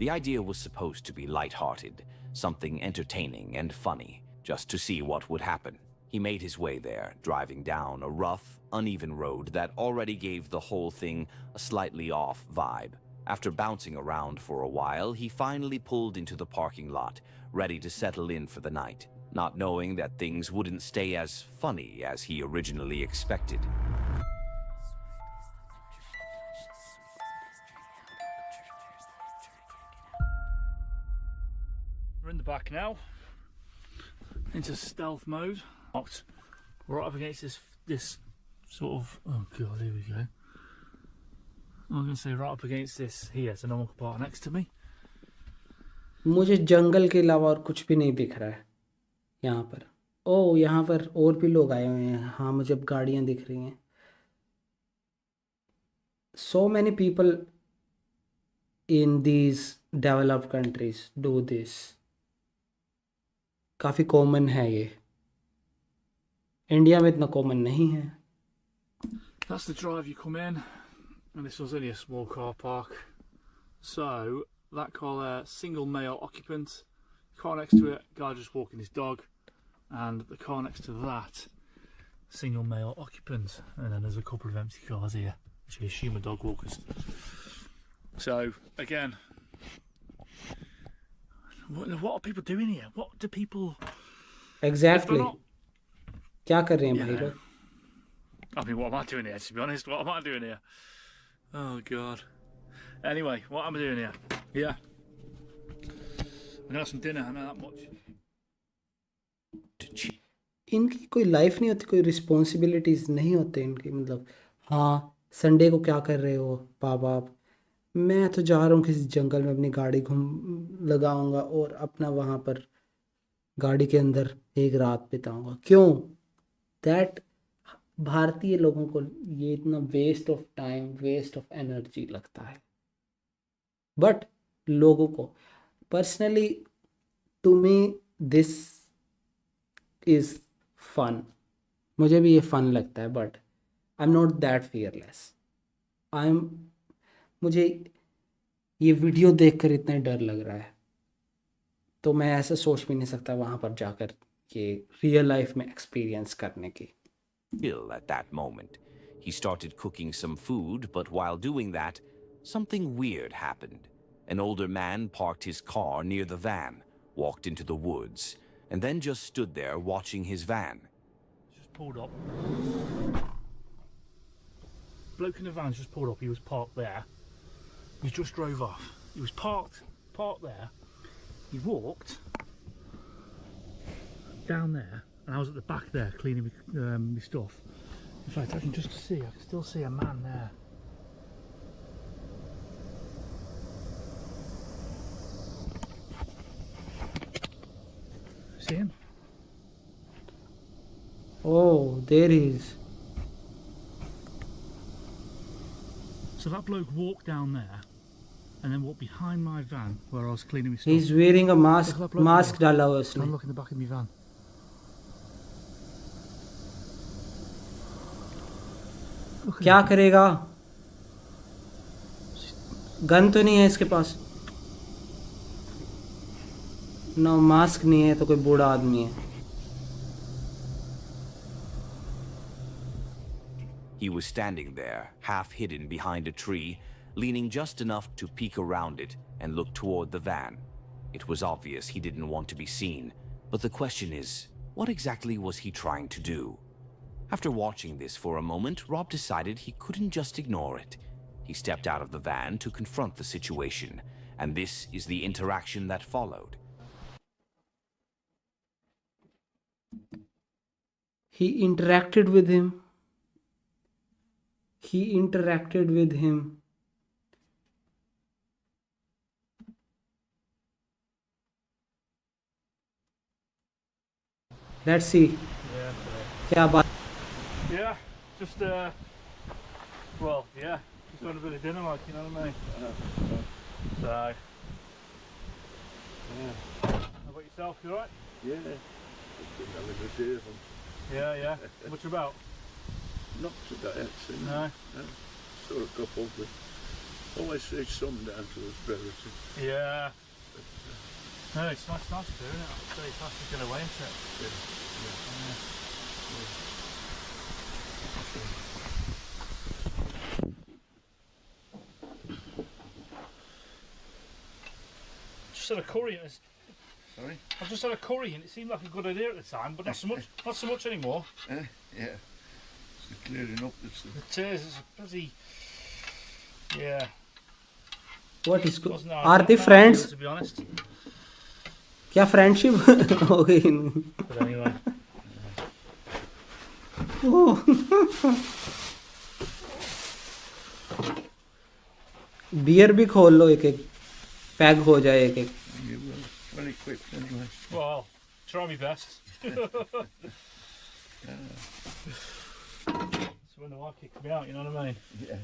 H: The idea was supposed to be light-hearted, something entertaining and funny, just to see what would happen. He made his way there, driving down a rough, uneven road that already gave the whole thing a slightly off vibe. After bouncing around for a while, he finally pulled into the parking lot, ready to settle in for the night, not knowing that things wouldn't stay as funny as he originally expected.
I: We're in the back now. into stealth mode. We're right up against this sort of, oh god, here we go. I'm going to say right up against this here, it's a normal park next to me.
A: मुझे जंगल के अलावा और कुछ भी नहीं दिख रहा है यहाँ पर। ओह, यहाँ पर और भी लोग आए हुए हैं। हाँ, मुझे अब गाड़ियाँ दिख रही हैं। So many people in these developed countries do this. काफ़ी कॉमन है ये, इंडिया में इतना कॉमन नहीं है।
I: That's the drive you come in, and this was only a small car park. So that car there, single male occupant. Car next to it, guy just walking his dog, and the car next to that, single male occupant. And then there's a couple of empty cars here, which I assume are dog walkers. So again, what are people doing here? What do people?
A: Exactly. क्या कर रहे हैं भाई लोग?
I: I mean, what am I doing here? To be honest, what am I doing here? Oh god. Anyway, what am I doing here? Yeah, I'm gonna have some dinner. I know that much.
A: इनकी कोई life नहीं होती, कोई responsibilities नहीं होते इनकी। मतलब हाँ, संडे को क्या कर रहे हो पापा? मैं तो जा रहा हूँ किसी जंगल में, अपनी गाड़ी लगाऊंगा और अपना वहाँ पर गाड़ी के अंदर एक रात बिताऊंगा। क्यों? दैट भारतीय लोगों को ये इतना waste of time, waste of energy लगता है। बट लोगों को personally, to me this is fun. मुझे भी ये फन लगता है, but I am not that fearless. मुझे ये वीडियो देखकर इतना ही डर लग रहा है, तो मैं ऐसा सोच भी नहीं सकता वहाँ पर जाकर ये रियल लाइफ में एक्सपीरियंस करने की।
H: Ill at that moment. He started cooking some food, but while doing that, something weird happened. An older man parked his car near the van, walked into the woods, and then just stood there watching his van.
I: Just pulled up. Bloke in the van's just pulled up. He was parked there. He just drove off. He was parked there. He walked down there, and I was at the back there cleaning my stuff. In fact, I can still see a man there. See him?
A: Oh, there he is.
I: So that bloke walked down there and then walked behind my van where I was cleaning my stuff.
A: He's wearing a mask.
I: Look at that bloke
A: mask
I: there.
A: डाला हुआ उसने।
I: I'm looking in the back of my van.
A: क्या करेगा? Gun तो नहीं है इसके पास। No, mask नहीं है तो कोई बूढ़ा आदमी है।
H: He was standing there, half hidden behind a tree, leaning just enough to peek around it and look toward the van. It was obvious he didn't want to be seen, but the question is, what exactly was he trying to do? After watching this for a moment, Rob decided he couldn't just ignore it. He stepped out of the van to confront the situation, and this is the interaction that followed.
A: He interacted with him. Let's see. क्या बात?
I: Yeah, just well, yeah, just having a bit of dinner, like, you know what I mean? So, yeah. How about yourself? You alright?
J: Yeah. Having a day of them.
I: Yeah. Much about?
J: Not today, actually.
I: No.
J: Sort of couple, but always see some down to us relative.
I: Yeah. No, it's nice to do, isn't it? It's nice to get away, isn't it?
J: Yeah.
I: Just had a curry.
J: Sorry?
I: I've just had a curry and it seemed like a good idea at the time, but not so much anymore.
J: Yeah. It's clearing up.
I: It is. It's a bloody. Yeah.
A: What is good?
I: Wasn't
A: Are they friends?
I: To be honest.
A: क्या friendship हो गई इन-
I: But anyway,
A: beer भी खोल लो एक एक peg हो जाए एक एक
J: You will. Very quick, anyway.
I: well, I'll try my best. So when the wife kicks me out, you know what I mean?
J: Yeah.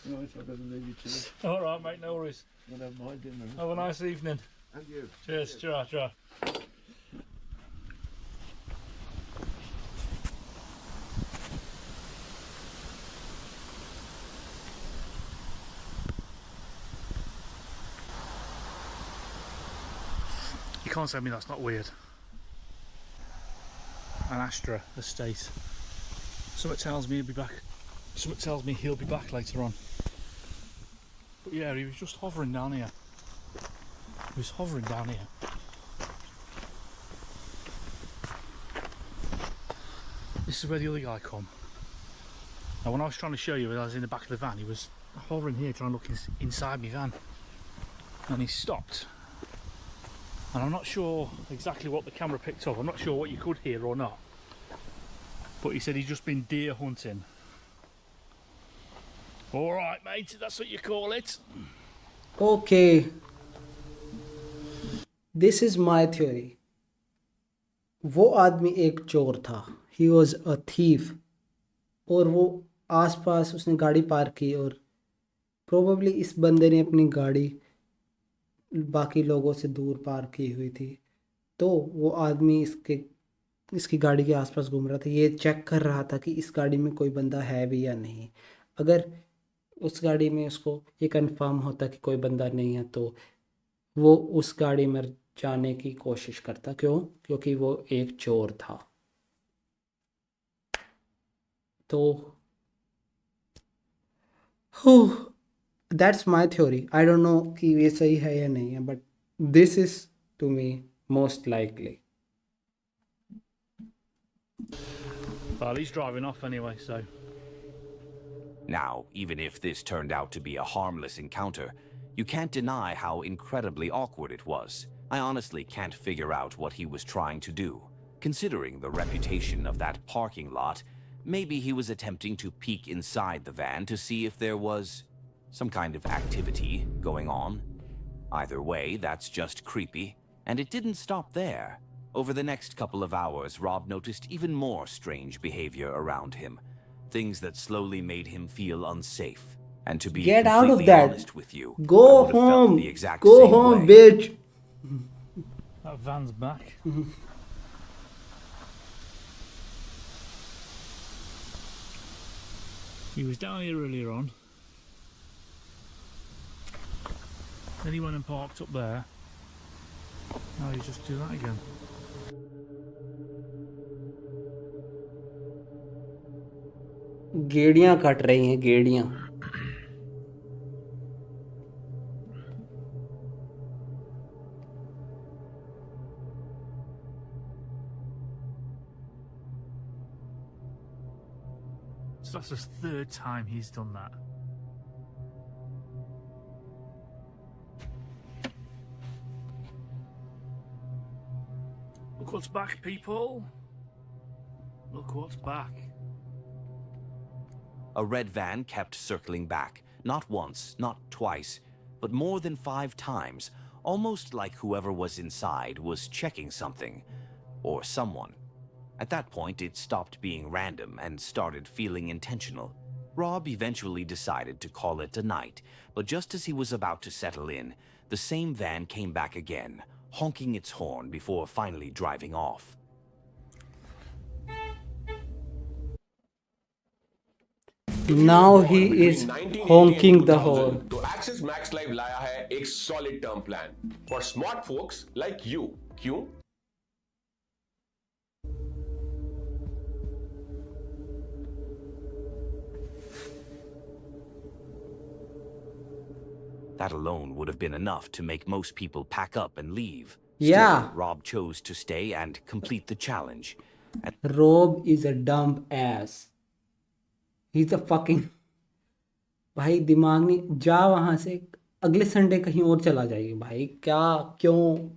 J: Right, I better leave you to it.
I: All right, mate, no worries.
J: I'll have my dinner.
I: Have a nice evening.
J: And you.
I: Cheers, ta-ra. You can't tell me that's not weird. An Astra estate. Something tells me he'll be back. Something tells me he'll be back later on. But yeah, he was just hovering down here. He was hovering down here. This is where the other guy come. Now when I was trying to show you, when I was in the back of the van, he was hovering here trying to look inside my van. And he stopped. And I'm not sure exactly what the camera picked up. I'm not sure what you could hear or not. But he said he'd just been deer hunting. Alright mate, that's what you call it.
A: Okay, this is my theory. वो आदमी एक चोर था. He was a thief. और वो आसपास उसने गाड़ी पार्क की और प्रोबेबली इस बंदे ने अपनी गाड़ी बाकी लोगों से दूर पार्क की हुई थी. तो वो आदमी इसकी गाड़ी के आसपास घूम रहा था. ये चेक कर रहा था कि इस गाड़ी में कोई बंदा है भी या नहीं. अगर उस गाड़ी में उसको ये कंफर्म होता कि कोई बंदा नहीं है तो वो उस गाड़ी में जाने की कोशिश करता. क्यों? क्योंकि वो एक चोर था. तो that's my theory. I don't know कि ये सही है या नहीं है, but this is to me most likely.
I: Well, he's driving off anyway, so.
H: Now, even if this turned out to be a harmless encounter, you can't deny how incredibly awkward it was. I honestly can't figure out what he was trying to do. Considering the reputation of that parking lot, maybe he was attempting to peek inside the van to see if there was some kind of activity going on. Either way, that's just creepy. And it didn't stop there. Over the next couple of hours, Rob noticed even more strange behavior around him. Things that slowly made him feel unsafe. And to be
A: Get out of
H: completely
A: that.
H: honest with you,
A: Go
H: I would have felt
A: home.
H: the exact
A: Go
H: same
A: home,
H: way.
A: bitch.
I: That van's back. He was down here earlier on. Then he went and parked up there. Now he's just do that again.
A: गेड़ियां cut रही हैं, गेड़ियां.
I: So that's the third time he's done that. Look what's back, people. Look what's back.
H: A red van kept circling back, not once, not twice, but more than 5 times, almost like whoever was inside was checking something, or someone. At that point, it stopped being random and started feeling intentional. Rob eventually decided to call it a night, but just as he was about to settle in, the same van came back again, honking its horn before finally driving off.
A: Now he is honking the horn.
K: तो Axis Max Live लाया है एक solid term plan for smart folks like you. क्यों?
H: That alone would have been enough to make most people pack up and leave.
A: Yeah.
H: Still, Rob chose to stay and complete the challenge.
A: Rob is a dumb ass. He's a fucking. भाई दिमाग नहीं जा वहां से. अगले Sunday कहीं और चला जाइए भाई, क्या, क्यों?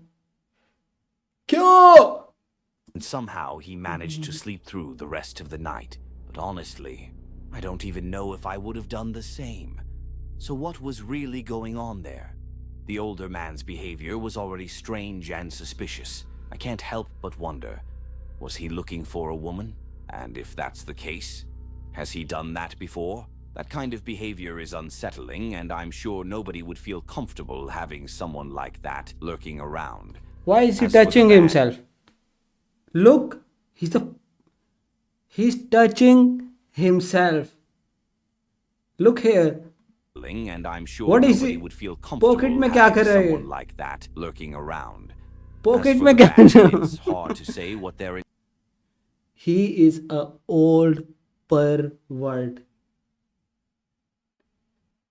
H: And somehow he managed to sleep through the rest of the night. But honestly, I don't even know if I would have done the same. So what was really going on there? The older man's behavior was already strange and suspicious. I can't help but wonder, was he looking for a woman? And if that's the case, has he done that before? That kind of behavior is unsettling, and I'm sure nobody would feel comfortable having someone like that lurking around.
A: Why is he
H: As for the
A: touching
H: man-
A: himself? Look, he's touching himself. Look here.
H: And I'm sure
A: What is
H: nobody
A: he?
H: would feel
A: Pocket
H: comfortable
A: में क्या
H: having
A: कर रहा है?
H: someone like that lurking around.
A: Pocket
H: As for
A: में
H: the
A: क्या
H: man,
A: कर रहा है?
H: it's hard to say what their
A: He is a old pervert.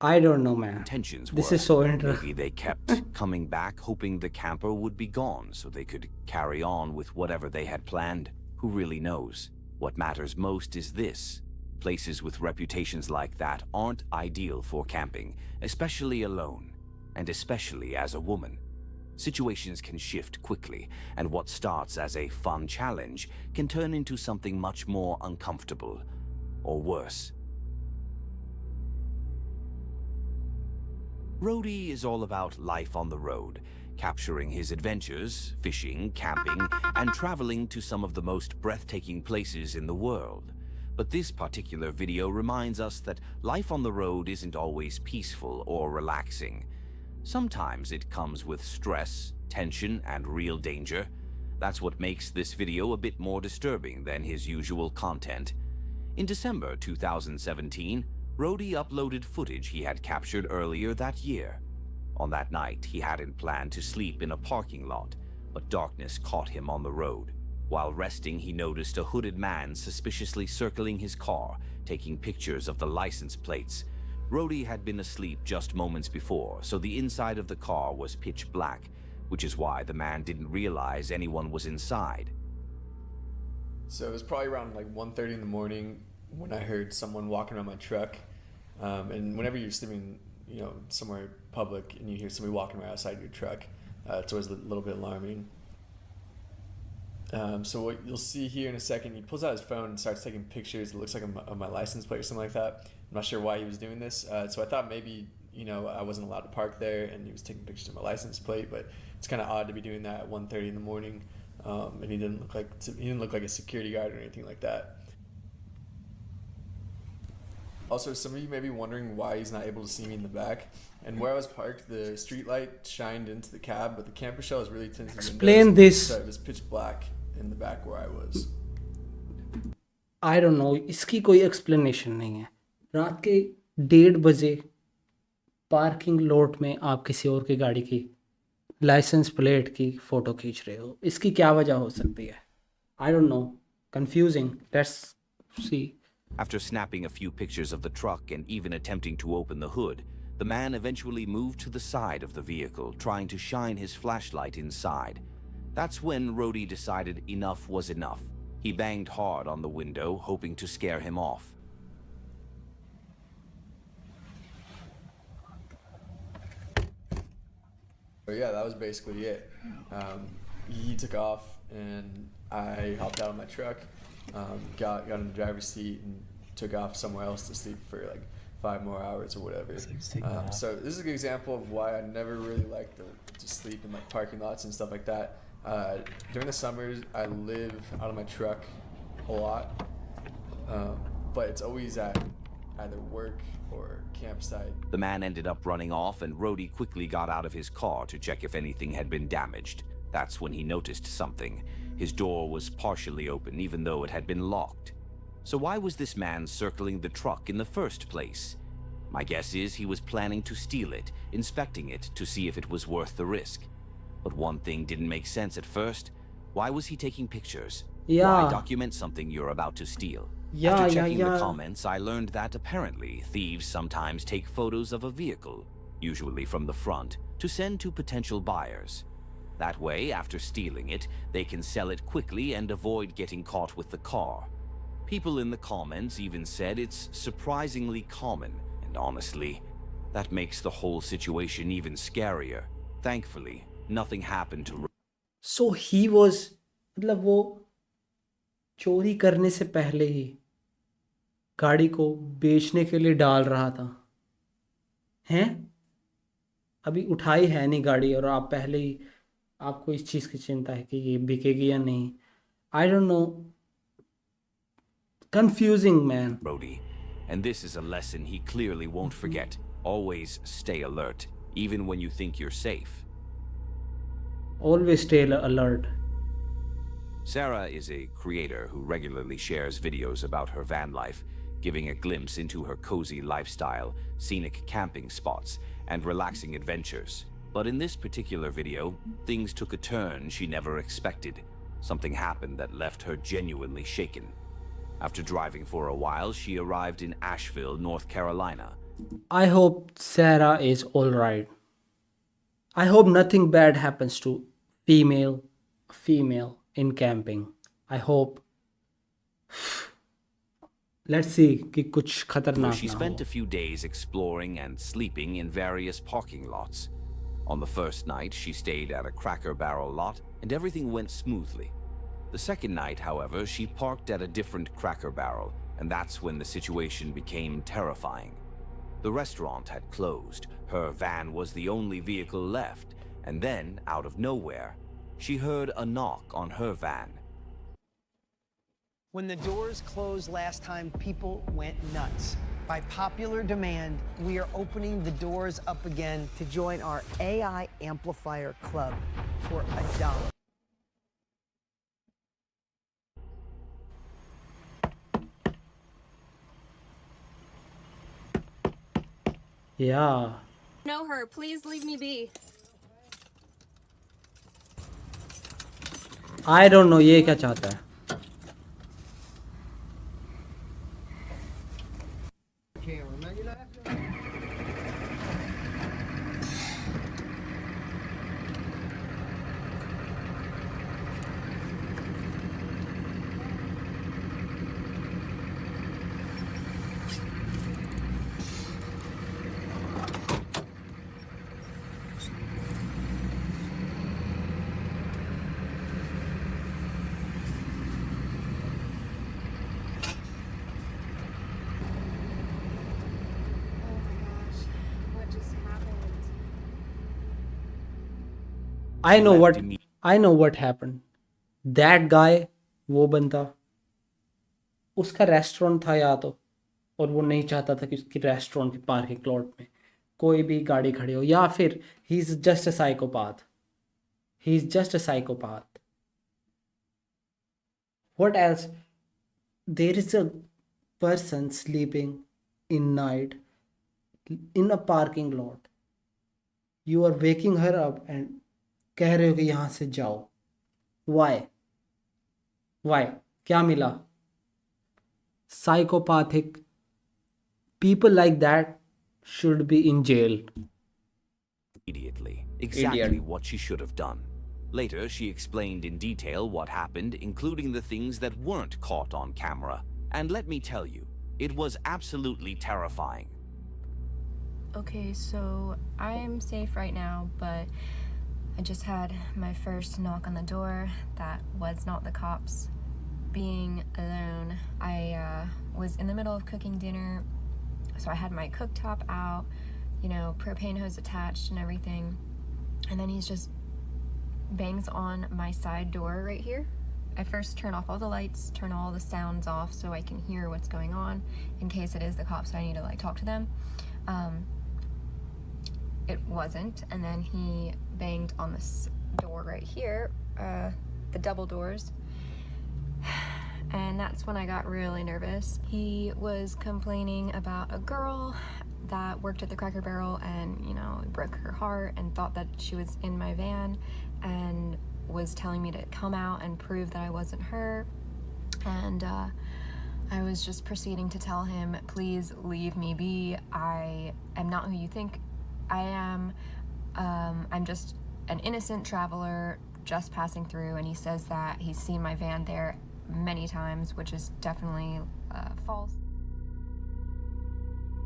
A: I don't know, man.
H: intentions
A: This
H: were.
A: is so interesting.
H: Maybe they kept coming back hoping the camper would be gone so they could carry on with whatever they had planned. Who really knows? What matters most is this. Places with reputations like that aren't ideal for camping, especially alone, and especially as a woman. Situations can shift quickly, and what starts as a fun challenge can turn into something much more uncomfortable, or worse. Roadie is all about life on the road, capturing his adventures, fishing, camping, and traveling to some of the most breathtaking places in the world. But this particular video reminds us that life on the road isn't always peaceful or relaxing. Sometimes it comes with stress, tension, and real danger. That's what makes this video a bit more disturbing than his usual content. In December 2017, Roadie uploaded footage he had captured earlier that year. On that night, he hadn't planned to sleep in a parking lot, but darkness caught him on the road. While resting, he noticed a hooded man suspiciously circling his car, taking pictures of the license plates. Roadie had been asleep just moments before, so the inside of the car was pitch black, which is why the man didn't realize anyone was inside.
L: So it was probably around like 1:30 in the morning when I heard someone walking around my truck. And whenever you're sleeping, somewhere public and you hear somebody walking right outside your truck, it's always a little bit alarming. So what you'll see here in a second, he pulls out his phone and starts taking pictures. It looks like my license plate or something like that. I'm not sure why he was doing this. So I thought maybe, I wasn't allowed to park there and he was taking pictures of my license plate, but it's kind of odd to be doing that at 1:30 in the morning. And he didn't look like a security guard or anything like that. Also, some of you may be wondering why he's not able to see me in the back. And where I was parked, the street light shined into the cab, but the camper shell is really tinted.
A: Explain this.
L: So it was pitch black in the back where I was.
A: I don't know. इसकी कोई explanation नहीं है. रात के 1:30 बजे parking lot में आप किसी और की गाड़ी की लाइसेंस प्लेट की फोटो खींच रहे हो. इसकी क्या वजह हो सकती है? I don't know. Confusing. Let's see.
H: After snapping a few pictures of the truck and even attempting to open the hood, the man eventually moved to the side of the vehicle, trying to shine his flashlight inside. That's when Roadie decided enough was enough. He banged hard on the window, hoping to scare him off.
L: So yeah, that was basically it. He took off and I hopped out of my truck, got in the driver's seat and took off somewhere else to sleep for like 5 more hours or whatever. So this is a good example of why I never really like to sleep in like parking lots and stuff like that. During the summers, I live out of my truck a lot, but it's always at either work or campsite.
H: The man ended up running off, and Roadie quickly got out of his car to check if anything had been damaged. That's when he noticed something. His door was partially open, even though it had been locked. So why was this man circling the truck in the first place? My guess is he was planning to steal it, inspecting it to see if it was worth the risk. But one thing didn't make sense at first. Why was he taking pictures?
A: Yeah.
H: Why document something you're about to steal?
A: Yeah,
H: After checking
A: yeah.
H: the comments, I learned that apparently thieves sometimes take photos of a vehicle, usually from the front, to send to potential buyers. That way, after stealing it, they can sell it quickly and avoid getting caught with the car. People in the comments even said it's surprisingly common, and honestly, That makes the whole situation even scarier. Thankfully, nothing happened to...
A: So he was, मतलब वो चोरी करने से पहले ही गाड़ी को बेचने के लिए डाल रहा था, हैं? अभी उठाई है नहीं गाड़ी और आप पहले ही, आपको इस चीज़ की चिंता है कि ये बिकेगी या नहीं. I don't know. Confusing, man.
H: Brody, and this is a lesson he clearly won't forget. Always stay alert, even when you think you're safe.
A: Always stay alert.
H: Sarah is a creator who regularly shares videos about her van life, giving a glimpse into her cozy lifestyle, scenic camping spots, and relaxing adventures. But in this particular video, things took a turn she never expected. Something happened that left her genuinely shaken. After driving for a while, she arrived in Asheville, North Carolina.
A: I hope Sarah is alright. I hope nothing bad happens to female in camping. I hope. Let's see कि कुछ खतरनाक
H: She
A: ना
H: spent
A: हो.
H: a few days exploring and sleeping in various parking lots. On the first night, she stayed at a Cracker Barrel lot, and everything went smoothly. The second night, however, she parked at a different Cracker Barrel, and that's when the situation became terrifying. The restaurant had closed, her van was the only vehicle left, and then, out of nowhere, she heard a knock on her van.
M: When the doors closed last time, people went nuts. By popular demand, we are opening the doors up again to join our AI Amplifier Club for $1.
A: Yeah.
N: Know her. Please leave me be.
A: I don't know ये क्या चाहता है. I know what happened. That guy, वो बंदा, उसका restaurant था या तो, और वो नहीं चाहता था कि उसकी रेस्टोरेंट की पार्किंग लॉट में कोई भी गाड़ी खड़ी हो, या फिर he is just a psychopath. He is just a psychopath. What else? There is a person sleeping in night in a parking lot. You are waking her up and कह रहे हो कि यहाँ से जाओ. Why? क्या मिला? Psychopathic people like that should be in jail.
H: Immediately. Exactly what she should have done. Later, she explained in detail what happened, including the things that weren't caught on camera. And let me tell you, it was absolutely terrifying.
O: Okay, so I'm safe right now, but I just had my first knock on the door. That was not the cops. Being alone, I was in the middle of cooking dinner, so I had my cooktop out, you know, propane hose attached and everything, and then he's just bangs on my side door right here. I first turn off all the lights, turn all the sounds off so I can hear what's going on in case it is the cops, so I need to like talk to them. It wasn't, and then he banged on this door right here, the double doors, and that's when I got really nervous. He was complaining about a girl that worked at the Cracker Barrel and, you know, it broke her heart and thought that she was in my van and was telling me to come out and prove that I wasn't her, and I was just proceeding to tell him, please leave me be. I am not who you think I am. I'm just an innocent traveler just passing through, and he says that he's seen my van there many times, which is definitely false.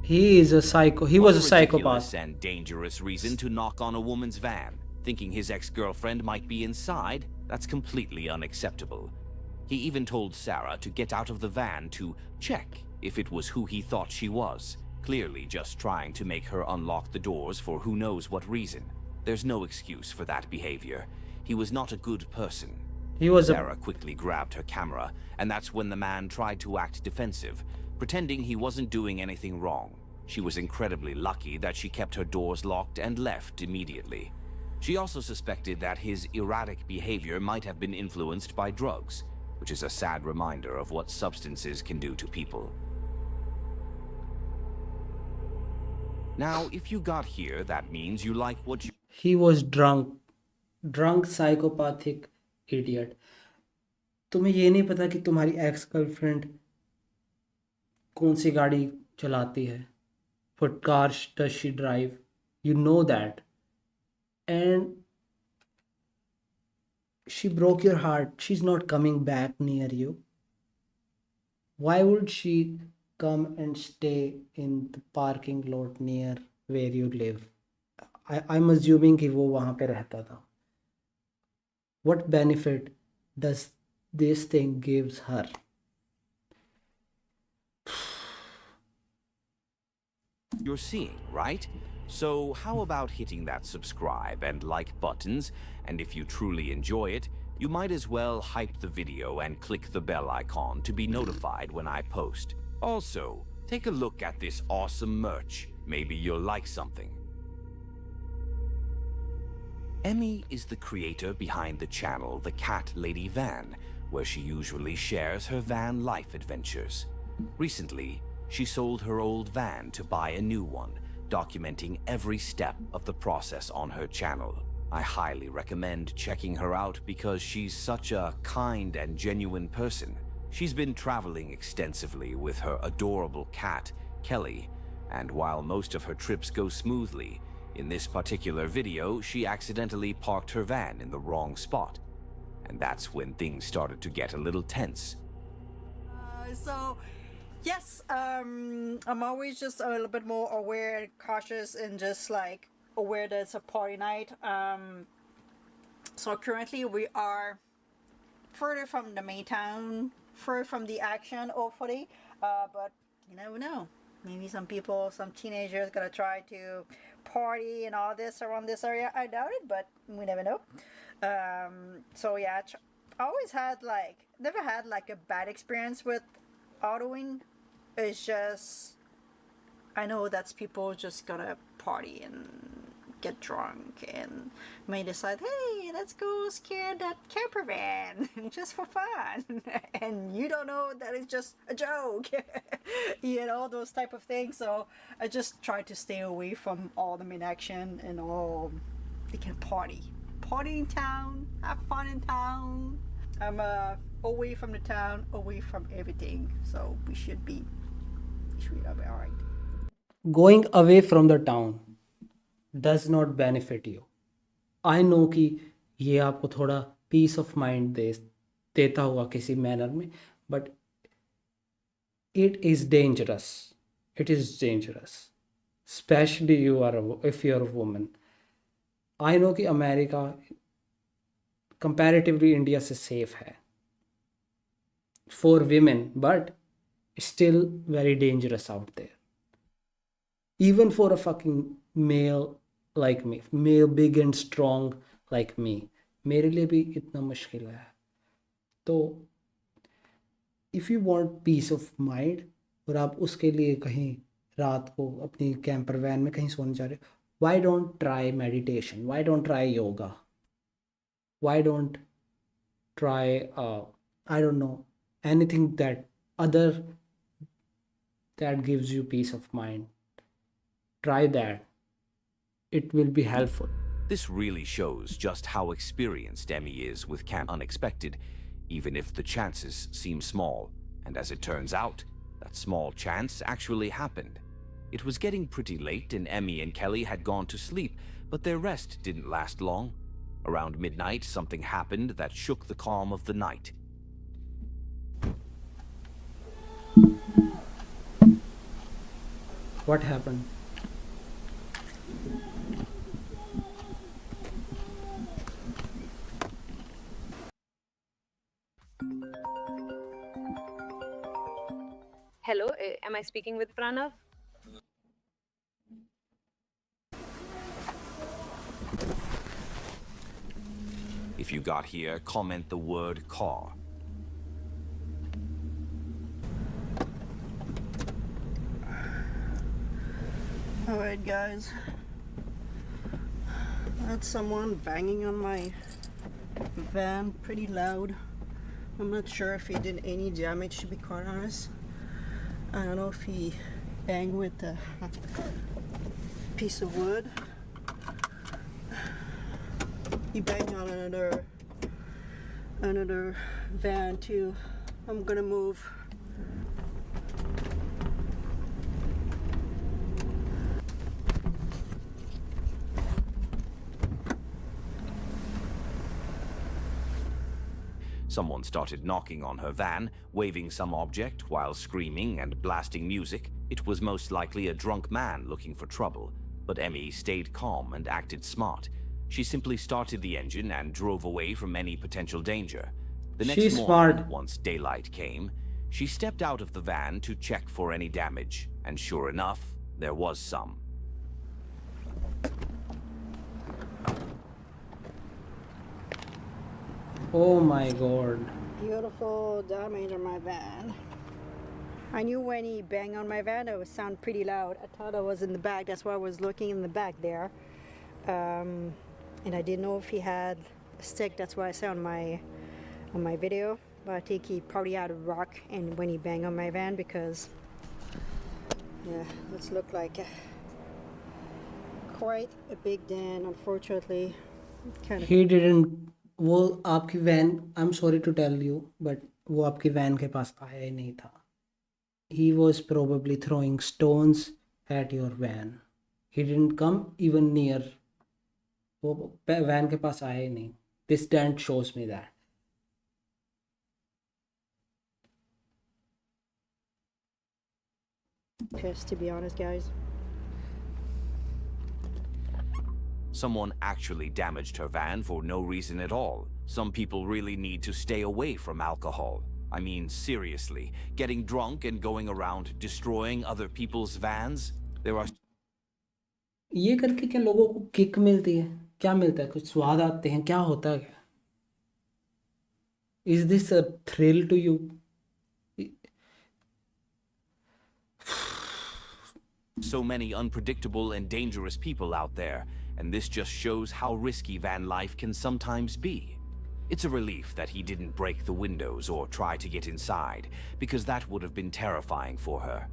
A: He is a psycho. He was a
H: ridiculous
A: psychopath.
H: and dangerous reason to knock on a woman's van, thinking his ex-girlfriend might be inside. That's completely unacceptable. He even told Sarah to get out of the van to check if it was who he thought she was, clearly just trying to make her unlock the doors for who knows what reason. There's no excuse for that behavior. He was not a good person. Sarah quickly grabbed her camera, and that's when the man tried to act defensive, pretending he wasn't doing anything wrong. She was incredibly lucky that she kept her doors locked and left immediately. She also suspected that his erratic behavior might have been influenced by drugs, which is a sad reminder of what substances can do to people. Now, if you got here, that means you like what you...
A: He was drunk, psychopathic idiot. तुम्हें ये नहीं पता कि तुम्हारी ex girlfriend कौन सी गाड़ी चलाती है? What car does she drive? You know that. And she broke your heart. She's not coming back near you. Why would she come and stay in the parking lot near where you live? I'm assuming कि वो वहाँ पे रहता था. What benefit does this thing gives her?
H: You're seeing, right? So how about hitting that subscribe and like buttons, and if you truly enjoy it, you might as well hype the video and click the bell icon to be notified when I post. Also, take a look at this awesome merch. Maybe you'll like something. Emmy is the creator behind the channel The Cat Lady Van, where she usually shares her van life adventures. Recently, she sold her old van to buy a new one, documenting every step of the process on her channel. I highly recommend checking her out because she's such a kind and genuine person. She's been traveling extensively with her adorable cat, Kelly, and while most of her trips go smoothly, in this particular video, she accidentally parked her van in the wrong spot. And that's when things started to get a little tense.
P: Yes, I'm always just a little bit more aware and cautious and just like aware that it's a party night. So currently we are further from the main town, further from the action, hopefully. But you never know. Maybe some people, some teenagers gonna try to party and all this around this area. I doubt it, but we never know. So yeah, I always had never had like a bad experience with autoing. It's just, I know that's people just gonna party and get drunk and may decide, hey, let's go scare that camper van just for fun. And you don't know that it's just a joke. You know, those type of things. So I just try to stay away from all the main action and all. They can party in town, have fun in town. I'm away from the town, away from everything, so we should be all right.
A: Going away from the town does not benefit you. I know कि ये आपको थोड़ा peace of mind देता होगा किसी manner में, but it is dangerous. It is dangerous, especially if you are a woman. I know कि America comparatively India से safe है for women, but still very dangerous out there. Even for a fucking male like me, male big and strong like me, मेरे लिए भी इतना मुश्किल है. तो if you want peace of mind और आप उसके लिए कहीं रात को अपनी कैंपर वैन में कहीं सोने जा रहे हो, why don't try meditation? Why don't try yoga? Why don't try I don't know, anything that gives you peace of mind? Try that. It will be helpful.
H: This really shows just how experienced Emmy is with camp unexpected, even if the chances seem small. And as it turns out, that small chance actually happened. It was getting pretty late and Emmy and Kelly had gone to sleep, but their rest didn't last long. Around midnight, something happened that shook the calm of the night.
A: What happened?
N: Hello, am I speaking with Pranav?
H: If you got here, comment the word car.
M: Alright guys, that's someone banging on my van pretty loud. I'm not sure if he did any damage, to be quite honest. I don't know if he banged with a piece of wood. He banged on another van too. I'm gonna move.
H: Someone started knocking on her van, waving some object while screaming and blasting music. It was most likely a drunk man looking for trouble, but Emmy stayed calm and acted smart. She simply started the engine and drove away from any potential danger. The next
A: She's
H: morning,
A: smart.
H: once daylight came, she stepped out of the van to check for any damage, and sure enough, there was some.
A: Oh my god.
M: Beautiful damage on my van. I knew when he banged on my van it would sound pretty loud. I thought I was in the back, that's why I was looking in the back there. And I didn't know if he had a stick, that's why I saw on my video. But I think he probably had a rock and when he banged on my van, because yeah, this looked like quite a big dent, unfortunately. Kind of
A: He didn't. वो आपकी van, I am sorry to tell you, but वो आपकी van के पास आया ही नहीं था. He was probably throwing stones at your van. He didn't come even near. वो van के पास आया ही नहीं. This dent shows me that.
M: pissed, to be honest, guys.
H: Someone actually damaged her van for no reason at all. Some people really need to stay away from alcohol. I mean, seriously, getting drunk and going around destroying other people's vans? There are...
A: ये करके क्या लोगों को kick मिलती है? क्या मिलता है? कुछ स्वाद आते हैं? क्या होता है क्या? Is this a thrill to you?
H: So many unpredictable and dangerous people out there, and this just shows how risky van life can sometimes be. It's a relief that he didn't break the windows or try to get inside, because that would have been terrifying for her.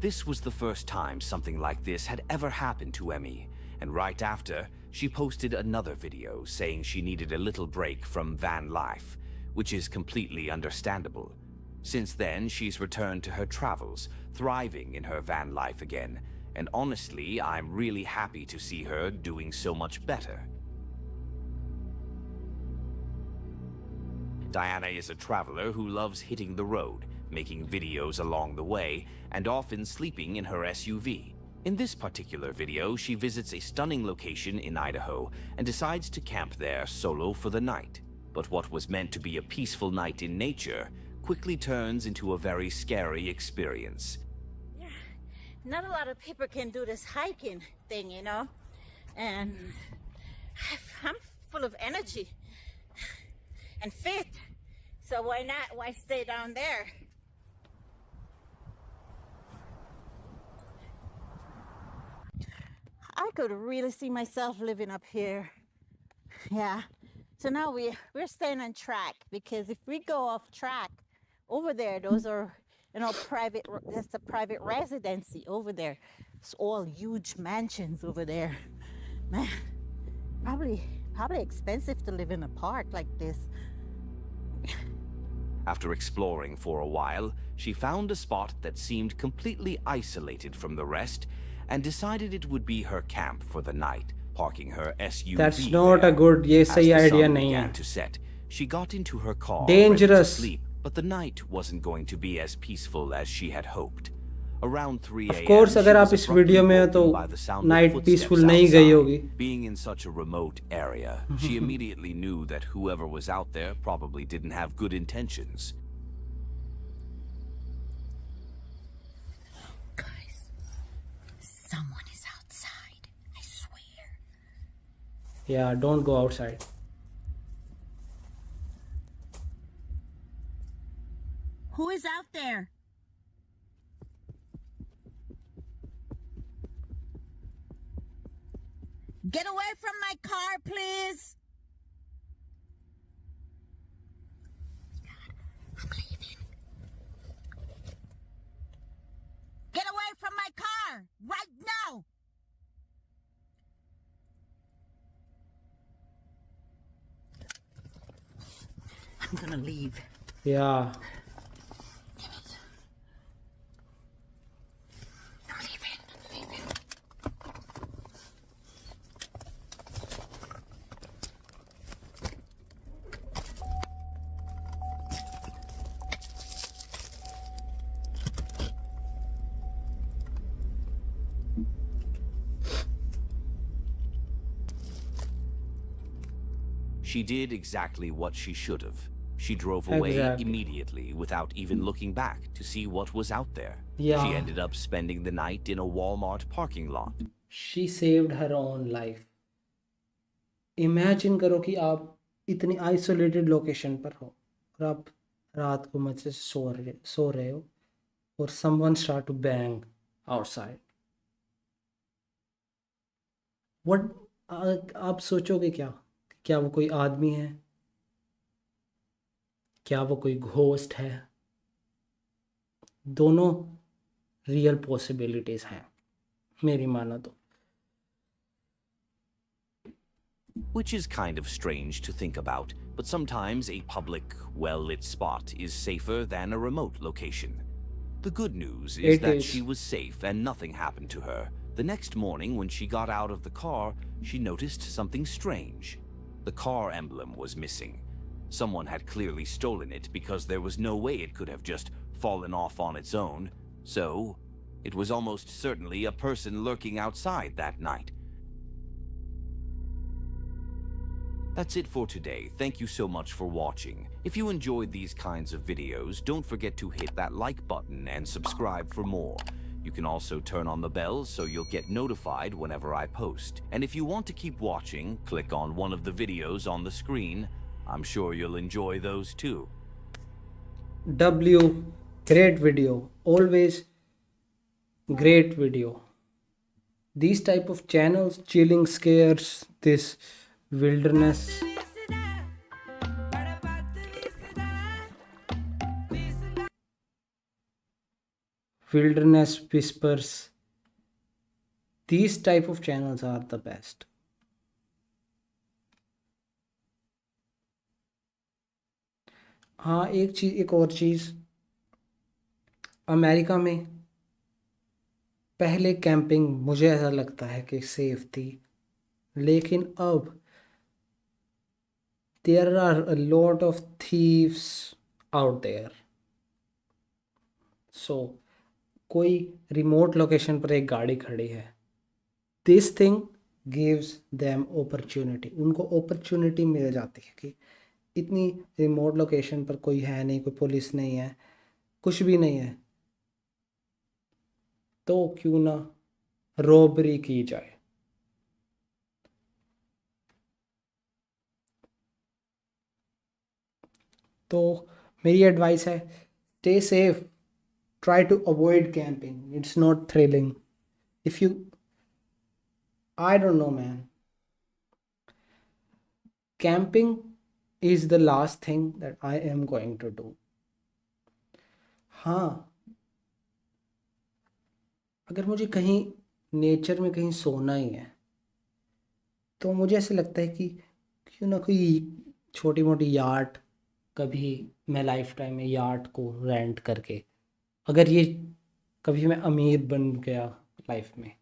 H: This was the first time something like this had ever happened to Emmy, and right after, she posted another video saying she needed a little break from van life, which is completely understandable. Since then, she's returned to her travels, thriving in her van life again, and honestly, I'm really happy to see her doing so much better. Diana is a traveler who loves hitting the road, making videos along the way, and often sleeping in her SUV. In this particular video, she visits a stunning location in Idaho and decides to camp there solo for the night. But what was meant to be a peaceful night in nature quickly turns into a very scary experience.
Q: Yeah, not a lot of people can do this hiking thing, you know, and I'm full of energy and fit, so why not? Why stay down there? I could really see myself living up here. Yeah. So now we're staying on track, because if we go off track over there, those are, you know, that's a private residency over there. It's all huge mansions over there. Man, probably expensive to live in a park like this.
H: After exploring for a while, she found a spot that seemed completely isolated from the rest and decided it would be her camp for the night, parking her SUV.
A: That's not a good, ये सही idea नहीं है.
H: To set, she got into her car
A: Dangerous.
H: ready to sleep, but the night wasn't going to be as peaceful as she had hoped. Around 3
A: Of
H: a.m.,
A: course,
H: she
A: अगर
H: was
A: आप इस
H: abruptly
A: video में हो तो
H: woken by the sound of
A: night
H: footsteps
A: peaceful नहीं गई होगी.
H: outside. Being in such a remote area, she immediately knew that whoever was out there probably didn't have good intentions.
Q: Someone is outside. I swear.
A: Yeah, don't go outside.
Q: Who is out there? Get away from my car, please. I'm leaving. Get away from my car right now. I'm gonna leave.
A: Yeah.
H: She did exactly what she should have. She drove away
A: Exactly.
H: immediately without even looking back to see what was out there.
A: Yeah.
H: She ended up spending the night in a Walmart parking lot.
A: She saved her own life. Imagine करो कि आप इतनी isolated location पर हो और आप रात को मजे से सो रहे हो और someone start to bang outside. What आप सोचोगे क्या वो कोई आदमी है? क्या वो कोई घोस्ट है? दोनों रियल पॉसिबिलिटीज हैं मेरी मानो तो.
H: Which is kind of strange to think about, but sometimes a public, well-lit spot is safer than a remote location. The good news is
A: It
H: that
A: is.
H: she was safe and nothing happened to her. The next morning, when she got out of the car, she noticed something strange. The car emblem was missing. Someone had clearly stolen it because there was no way it could have just fallen off on its own. So, it was almost certainly a person lurking outside that night. That's it for today. Thank you so much for watching. If you enjoyed these kinds of videos, don't forget to hit that like button and subscribe for more. You can also turn on the bell so you'll get notified whenever I post. And if you want to keep watching, click on one of the videos on the screen. I'm sure you'll enjoy those too.
A: W, great video. Always great video. These type of channels, chilling scares, this wilderness. Wilderness whispers. These type of channels are the best. हाँ, एक और चीज़, America में पहले camping मुझे ऐसा लगता है कि सेफ थी, लेकिन अब there are a lot of thieves out there. So कोई रिमोट लोकेशन पर एक गाड़ी खड़ी है, this thing gives them opportunity. उनको opportunity मिल जाती है कि इतनी रिमोट लोकेशन पर कोई है नहीं, कोई पुलिस नहीं है, कुछ भी नहीं है, तो क्यों ना रॉबरी की जाए. तो मेरी एडवाइस है, stay safe, try to avoid camping. It's not thrilling. If you, I don't know man, camping is the last thing that I am going to do. हाँ, अगर मुझे कहीं नेचर में कहीं सोना ही है तो मुझे ऐसे लगता है कि क्यों ना कोई छोटी मोटी यार्ड, कभी मैं लाइफ टाइम में यार्ड को रेंट करके, अगर ये कभी मैं अमीर बन गया लाइफ में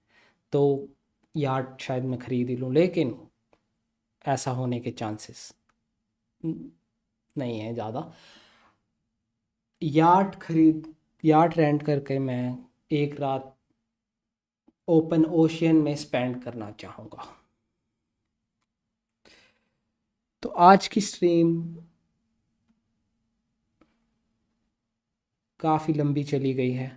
A: तो यार्ड शायद मैं ख़रीद ही लूँ, लेकिन ऐसा होने के चांसेस नहीं है ज़्यादा. यार्ड रेंट करके मैं एक रात ओपन ओशियन में स्पेंड करना चाहूँगा। तो आज की स्ट्रीम काफ़ी लंबी चली गई है।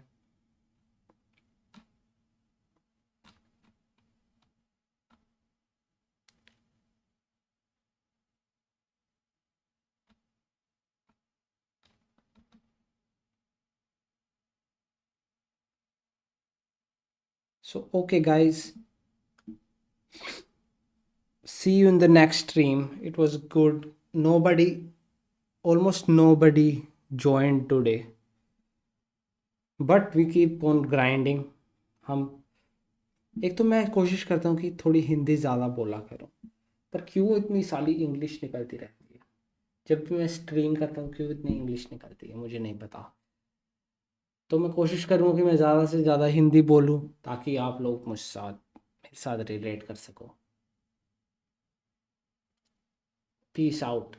A: So okay guys, see you in the next stream. It was good. Almost nobody joined today, but we keep on grinding. हम एक तो मैं कोशिश करता हूँ कि थोड़ी हिंदी ज़्यादा बोला करूँ, पर क्यों इतनी साली इंग्लिश निकलती रहती है। जब भी मैं स्ट्रीम करता हूँ क्यों इतनी इंग्लिश निकलती है मुझे नहीं पता। तो मैं कोशिश करूँगा कि मैं ज़्यादा से ज़्यादा हिंदी बोलूँ ताकि आप लोग मेरे साथ रिलेट कर सको। Peace out.